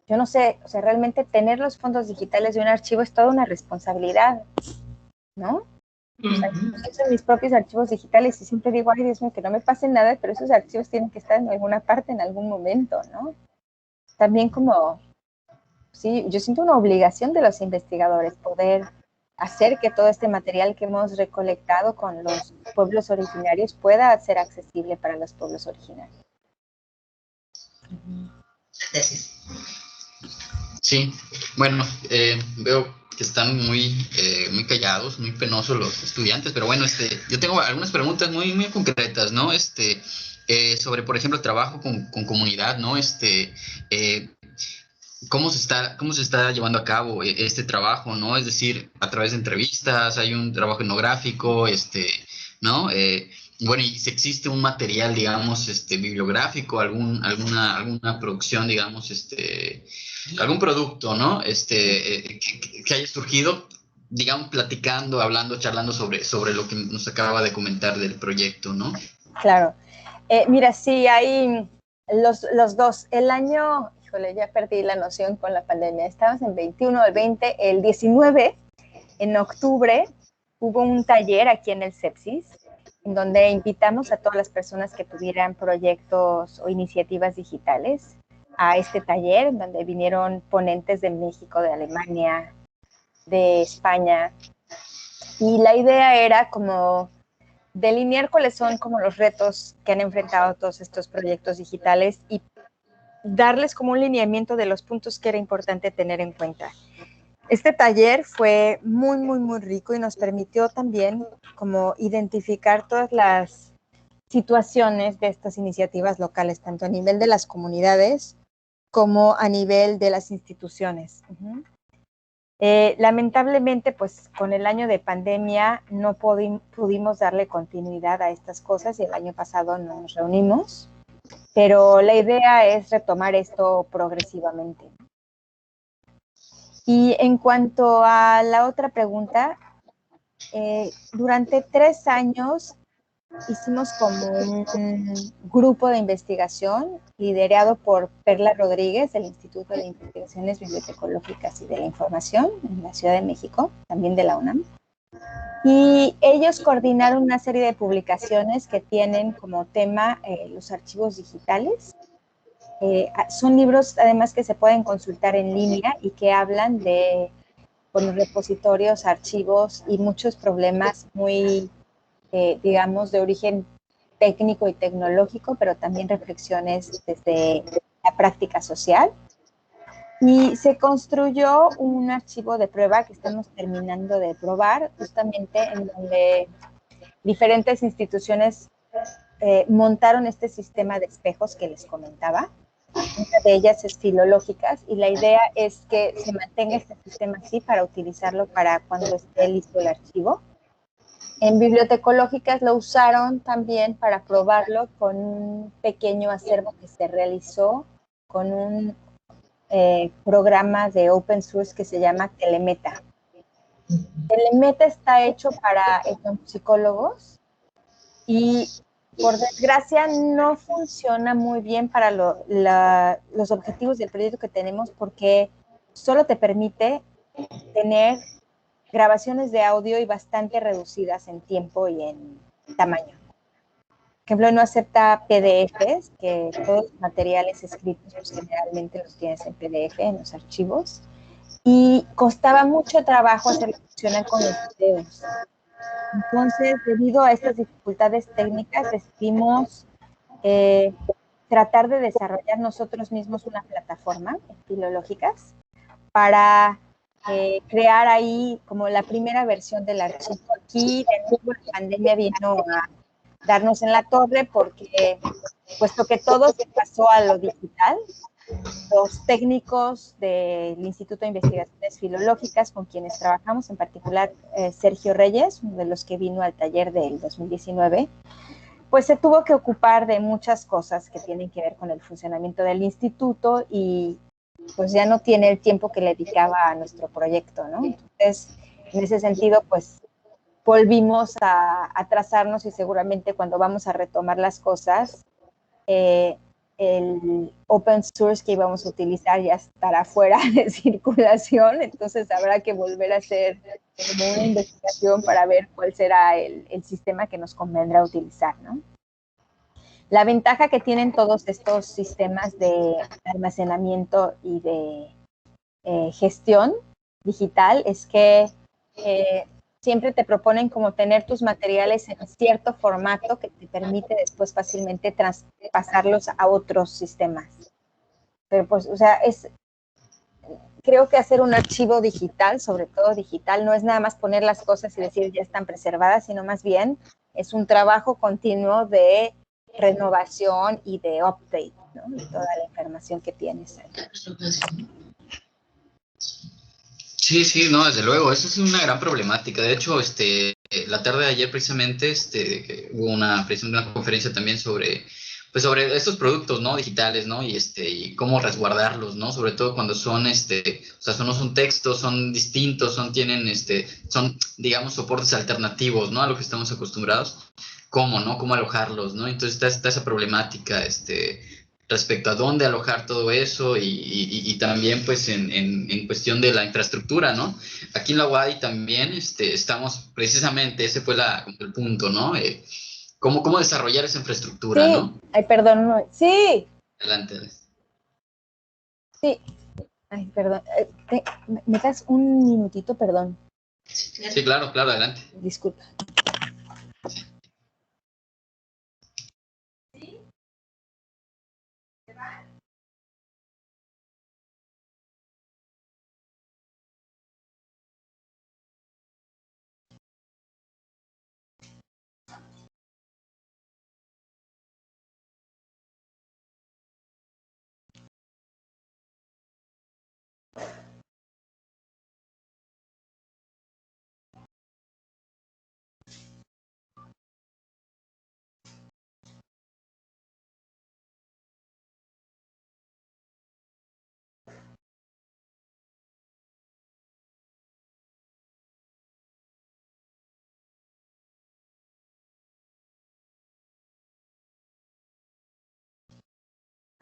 yo no sé, o sea, realmente tener los fondos digitales de un archivo es toda una responsabilidad, ¿no? O sea, yo pienso en mis propios archivos digitales y siempre digo, ay, Dios mío, que no me pase nada, pero esos archivos tienen que estar en alguna parte, en algún momento, ¿no? También como, sí, yo siento una obligación de los investigadores poder hacer que todo este material que hemos recolectado con los pueblos originarios pueda ser accesible para los pueblos originarios.
Sí, bueno, veo que están muy callados, muy penosos los estudiantes, pero bueno, yo tengo algunas preguntas muy concretas, ¿no? Sobre, por ejemplo, el trabajo con comunidad, ¿no? ¿Cómo se está llevando a cabo este trabajo, ¿no? Es decir, a través de entrevistas, hay un trabajo etnográfico, ¿no? Bueno, y si existe un material, digamos, bibliográfico, alguna producción, digamos, algún producto, ¿no? Que haya surgido, digamos, platicando, hablando, charlando sobre lo que nos acaba de comentar del proyecto, ¿no?
Claro. Mira, sí, hay los dos. El año, híjole, ya perdí la noción con la pandemia. Estábamos en 21, el 20, el 19, en octubre, hubo un taller aquí en el Sepsis, en donde invitamos a todas las personas que tuvieran proyectos o iniciativas digitales a este taller, en donde vinieron ponentes de México, de Alemania, de España. Y la idea era como delinear cuáles son como los retos que han enfrentado todos estos proyectos digitales y darles como un lineamiento de los puntos que era importante tener en cuenta. Este taller fue muy rico y nos permitió también como identificar todas las situaciones de estas iniciativas locales, tanto a nivel de las comunidades como a nivel de las instituciones. Lamentablemente, pues con el año de pandemia no pudimos darle continuidad a estas cosas y el año pasado no nos reunimos, pero la idea es retomar esto progresivamente. Y en cuanto a la otra pregunta, durante 3 años hicimos como un grupo de investigación liderado por Perla Rodríguez del Instituto de Investigaciones Bibliotecológicas y de la Información en la Ciudad de México, también de la UNAM. Y ellos coordinaron una serie de publicaciones que tienen como tema los archivos digitales. Son libros además que se pueden consultar en línea y que hablan de los repositorios, archivos y muchos problemas muy digamos, de origen técnico y tecnológico, pero también reflexiones desde la práctica social. Y se construyó un archivo de prueba que estamos terminando de probar, justamente en donde diferentes instituciones montaron este sistema de espejos que les comentaba. Una de ellas es Filológicas y la idea es que se mantenga este sistema así para utilizarlo para cuando esté listo el archivo. En Bibliotecológicas lo usaron también para probarlo con un pequeño acervo que se realizó con un programa de open source que se llama Telemeta. Telemeta está hecho para etnomusicólogos y por desgracia no funciona muy bien para los objetivos del proyecto que tenemos porque solo te permite tener grabaciones de audio y bastante reducidas en tiempo y en tamaño. Por ejemplo, no acepta PDFs, que todos los materiales escritos pues generalmente los tienes en PDF, en los archivos, y costaba mucho trabajo hacerlo funcionar con los videos. Entonces, debido a estas dificultades técnicas, decidimos tratar de desarrollar nosotros mismos una plataforma, Filológicas, para crear ahí como la primera versión del archivo. Aquí de nuevo la pandemia vino a darnos en la torre porque puesto que todo se pasó a lo digital, los técnicos del Instituto de Investigaciones Filológicas con quienes trabajamos, en particular Sergio Reyes, uno de los que vino al taller del 2019, pues se tuvo que ocupar de muchas cosas que tienen que ver con el funcionamiento del instituto y pues ya no tiene el tiempo que le dedicaba a nuestro proyecto, ¿no? Entonces, en ese sentido, pues volvimos a trazarnos y seguramente cuando vamos a retomar las cosas, el open source que íbamos a utilizar ya estará fuera de circulación, entonces habrá que volver a hacer como una investigación para ver cuál será el sistema que nos convendrá utilizar, ¿no? La ventaja que tienen todos estos sistemas de almacenamiento y de gestión digital es que siempre te proponen como tener tus materiales en cierto formato que te permite después fácilmente traspasarlos a otros sistemas. Pero pues, o sea, creo que hacer un archivo digital, sobre todo digital, no es nada más poner las cosas y decir ya están preservadas, sino más bien es un trabajo continuo de renovación y de update, ¿no? De toda la información que tienes ahí.
Sí, sí, no, desde luego, eso es una gran problemática. De hecho, la tarde de ayer precisamente, hubo precisamente una conferencia también sobre, pues sobre estos productos, ¿no? Digitales, ¿no? Y cómo resguardarlos, ¿no? Sobre todo cuando son, o sea, no son textos, son distintos, son, digamos, soportes alternativos, ¿no? A lo que estamos acostumbrados. ¿Cómo, no? ¿Cómo alojarlos, no? Entonces está esa problemática, respecto a dónde alojar todo eso y también pues en cuestión de la infraestructura, ¿no? Aquí en la UADY también estamos precisamente, ese fue como el punto, ¿no? ¿Cómo desarrollar esa infraestructura,
Sí,
¿no?
ay, perdón, no, sí,
Adelante.
sí, ay, perdón, ¿me das un minutito, perdón?
Sí, claro, claro, adelante.
Disculpa.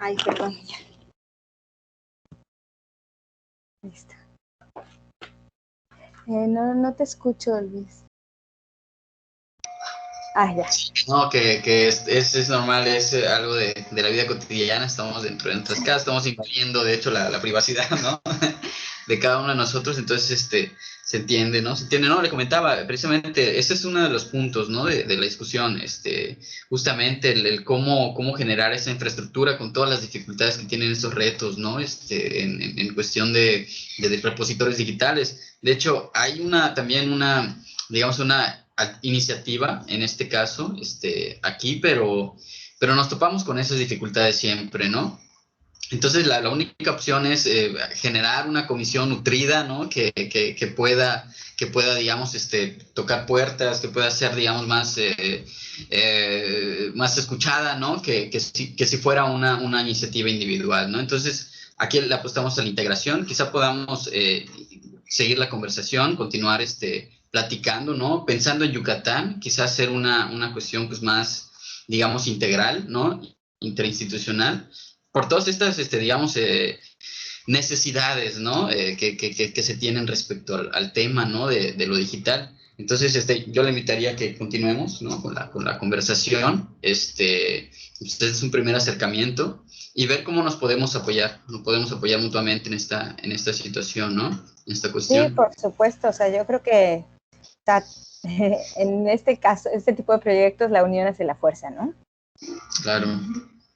Ay, perdón, ya. Listo. No te escucho, Luis. Ah, ya.
No, que es normal, es algo de la vida cotidiana, estamos dentro de nuestras casas, estamos invadiendo, de hecho, la privacidad, ¿no? De cada uno de nosotros, entonces, se entiende, ¿no? Se entiende, ¿no? Le comentaba, precisamente, ese es uno de los puntos, ¿no? De la discusión, justamente el cómo generar esa infraestructura con todas las dificultades que tienen estos retos, ¿no? En cuestión de repositorios digitales. De hecho, hay también digamos, una iniciativa, en este caso, aquí, pero nos topamos con esas dificultades siempre, ¿no? Entonces, la única opción es generar una comisión nutrida, ¿no? Que pueda, digamos, tocar puertas, que pueda ser, digamos, más escuchada, ¿no? Que si fuera una iniciativa individual, ¿no? Entonces, aquí le apostamos a la integración, quizá podamos seguir la conversación, continuar platicando, ¿no? Pensando en Yucatán, quizás hacer una cuestión pues más, digamos, integral, ¿no? Interinstitucional, por todas estas, digamos, necesidades, ¿no? Que se tienen respecto al tema, ¿no? De lo digital. Entonces, yo le invitaría a que continuemos, ¿no? Con la conversación. Este es un primer acercamiento y ver cómo nos podemos apoyar mutuamente en esta situación, ¿no? En esta
Sí,
cuestión.
por supuesto. O sea, yo creo que en este caso, este tipo de proyectos, la unión hace la fuerza, ¿no?
Claro.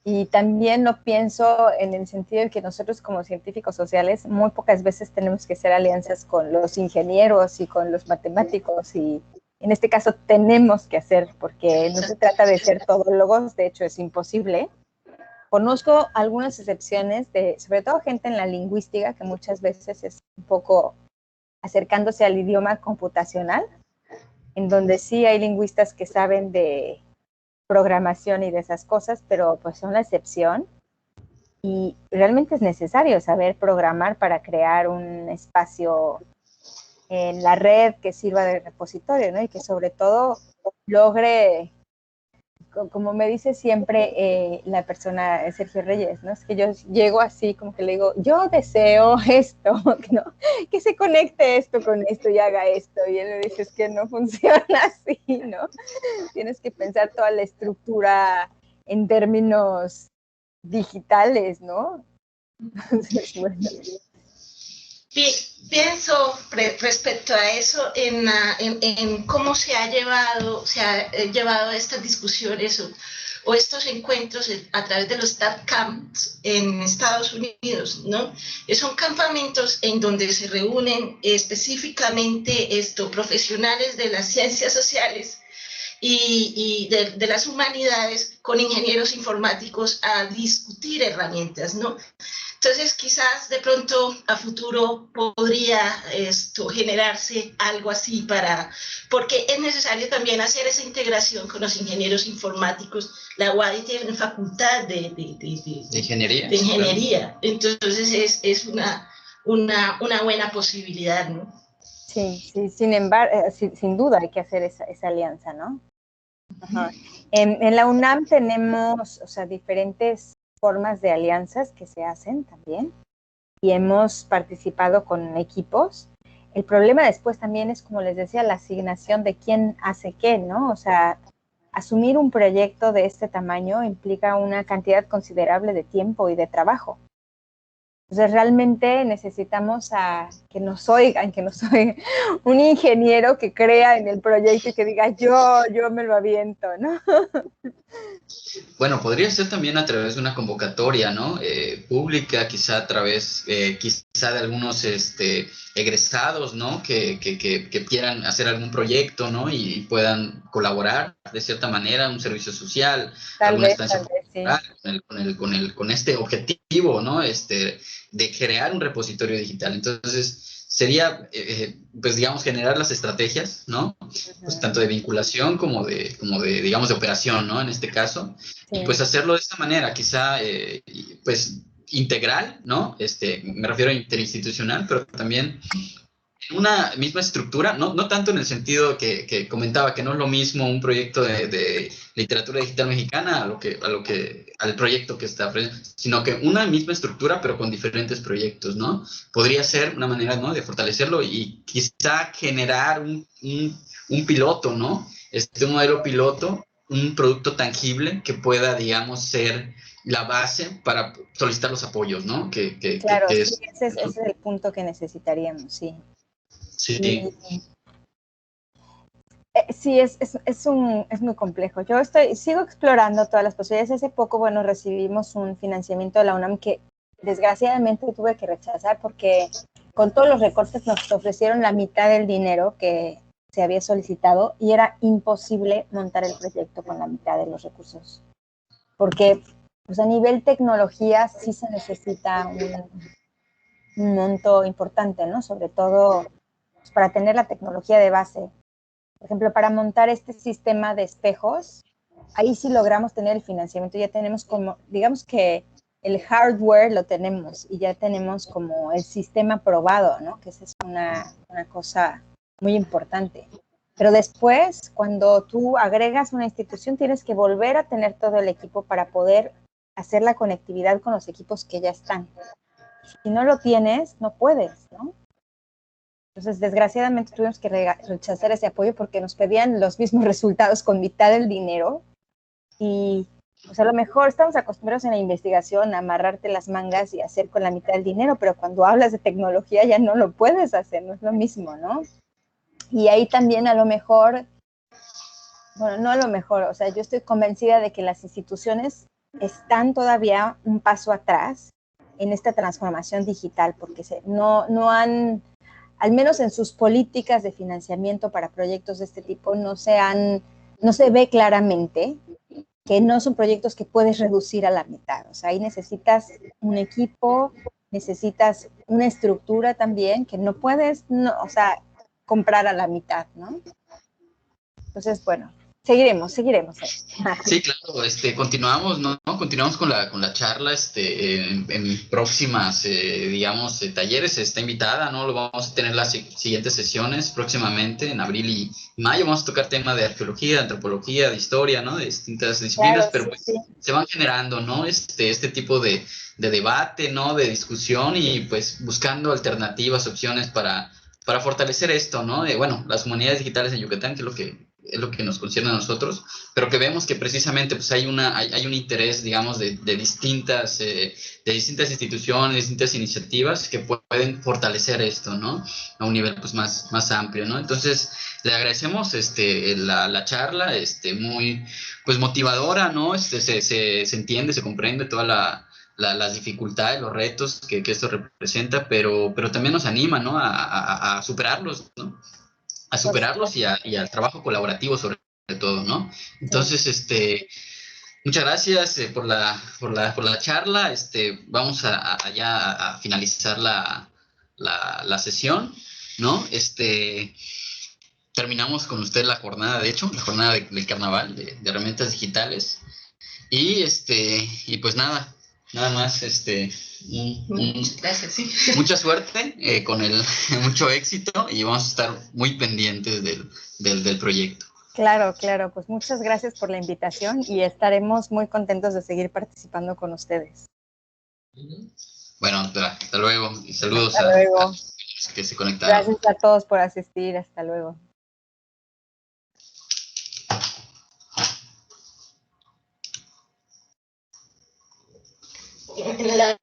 Y también lo pienso en el sentido de que nosotros como científicos sociales muy pocas veces tenemos que hacer alianzas con los ingenieros y con los matemáticos, y en este caso tenemos que hacer, porque no se trata de ser todólogos, de hecho es imposible. Conozco algunas excepciones sobre todo gente en la lingüística, que muchas veces es un poco acercándose al idioma computacional, en donde sí hay lingüistas que saben de programación y de esas cosas, pero pues son la excepción, y realmente es necesario saber programar para crear un espacio en la red que sirva de repositorio, ¿no? Y que sobre todo logre, como me dice siempre la persona, Sergio Reyes, ¿no? Es que yo llego así, como que le digo, yo deseo esto, ¿no? Que se conecte esto con esto y haga esto, y él me dice, es que no funciona así, ¿no? Tienes que pensar toda la estructura en términos digitales, ¿no? Entonces, bueno.
Pienso respecto a eso en cómo se ha llevado estas discusiones o estos encuentros a través de los TAP Camps en Estados Unidos, ¿no? Son campamentos en donde se reúnen específicamente profesionales de las ciencias sociales y de las humanidades con ingenieros informáticos a discutir herramientas, ¿no? Entonces, quizás de pronto a futuro podría generarse algo así porque es necesario también hacer esa integración con los ingenieros informáticos. La UADY tiene una facultad de
ingeniería.
De ingeniería. Claro. Entonces, es una buena posibilidad, ¿no?
Sí, sin embargo, sin duda hay que hacer esa alianza, ¿no? Ajá. En la UNAM tenemos, o sea, diferentes formas de alianzas que se hacen también, y hemos participado con equipos. El problema después también es, como les decía, la asignación de quién hace qué, ¿no? O sea, asumir un proyecto de este tamaño implica una cantidad considerable de tiempo y de trabajo. Entonces, realmente necesitamos que nos oigan un ingeniero que crea en el proyecto y que diga, yo me lo aviento, ¿no?
Bueno, podría ser también a través de una convocatoria, ¿no? Pública, quizá a través, quizá de algunos egresados, ¿no? Que quieran hacer algún proyecto, ¿no? Y puedan colaborar de cierta manera, un servicio social, alguna estancia popular, sí, con este objetivo, ¿no? De crear un repositorio digital. Entonces, sería, pues, digamos, generar las estrategias, ¿no? Pues tanto de vinculación como digamos, de operación, ¿no? En este caso. Sí. Y pues hacerlo de esta manera, quizá, pues, integral, ¿no? Me refiero a interinstitucional, pero también una misma estructura, no tanto en el sentido que comentaba, que no es lo mismo un proyecto de literatura digital mexicana al proyecto que está, sino que una misma estructura, pero con diferentes proyectos, ¿no? Podría ser una manera, ¿no?, de fortalecerlo y quizá generar un piloto, ¿no? Un modelo piloto, un producto tangible que pueda, digamos, ser la base para solicitar los apoyos, ¿no?
Claro,
Que
sí,
es,
ese es el punto que necesitaríamos, sí.
sí.
Sí, es muy complejo. Yo sigo explorando todas las posibilidades. Hace poco, bueno, recibimos un financiamiento de la UNAM que desgraciadamente tuve que rechazar porque con todos los recortes nos ofrecieron la mitad del dinero que se había solicitado y era imposible montar el proyecto con la mitad de los recursos. Porque pues, a nivel tecnología sí se necesita un monto importante, ¿no? Sobre todo pues, para tener la tecnología de base. Por ejemplo, para montar este sistema de espejos, ahí sí logramos tener el financiamiento, ya tenemos como, digamos que el hardware lo tenemos y ya tenemos como el sistema probado, ¿no? Que esa es una cosa muy importante. Pero después, cuando tú agregas una institución, tienes que volver a tener todo el equipo para poder hacer la conectividad con los equipos que ya están. Si no lo tienes, no puedes, ¿no? Entonces, desgraciadamente tuvimos que rechazar ese apoyo porque nos pedían los mismos resultados con mitad del dinero y pues a lo mejor estamos acostumbrados en la investigación a amarrarte las mangas y hacer con la mitad del dinero, pero cuando hablas de tecnología ya no lo puedes hacer, no es lo mismo, ¿no? Y ahí también a lo mejor, bueno, no a lo mejor, o sea, yo estoy convencida de que las instituciones están todavía un paso atrás en esta transformación digital porque no han al menos en sus políticas de financiamiento para proyectos de este tipo, no se ve claramente que no son proyectos que puedes reducir a la mitad. O sea, ahí necesitas un equipo, necesitas una estructura también que no puedes, o sea, comprar a la mitad, ¿no? Entonces, bueno, seguiremos.
Sí, claro, continuamos, ¿no? Continuamos con la charla, en próximas, digamos, talleres, está invitada, ¿no? Lo vamos a tener las siguientes sesiones próximamente, en abril y mayo, vamos a tocar temas de arqueología, de antropología, de historia, ¿no? De distintas disciplinas,
Claro,
pero
sí,
pues
sí.
se van generando, ¿no? Este tipo de debate, ¿no? De discusión y pues buscando alternativas, opciones para fortalecer esto, ¿no? Bueno, las comunidades digitales en Yucatán, que es lo que nos concierne a nosotros, pero que vemos que precisamente pues hay un interés, digamos, de distintas instituciones, distintas iniciativas que pueden fortalecer esto, ¿no? A un nivel pues más amplio, ¿no? Entonces, le agradecemos la charla, muy pues motivadora, ¿no? Se entiende, se comprende toda las dificultades, los retos que esto representa, pero también nos anima, ¿no? A superarlos, ¿no? A
Por
superarlos
supuesto.
y al trabajo colaborativo sobre todo, ¿no?
Sí.
Entonces, muchas gracias por la charla. Vamos ya a finalizar la sesión, ¿no? Terminamos con usted la jornada, de hecho, la jornada del carnaval de herramientas digitales. Y pues nada más,
Muchas gracias, sí.
mucha suerte con mucho éxito y vamos a estar muy pendientes del proyecto.
Claro, pues muchas gracias por la invitación y estaremos muy contentos de seguir participando con ustedes.
Bueno, hasta luego y saludos
Hasta
a
luego.
los que se conectaron.
Gracias a todos por asistir. Hasta luego.
En la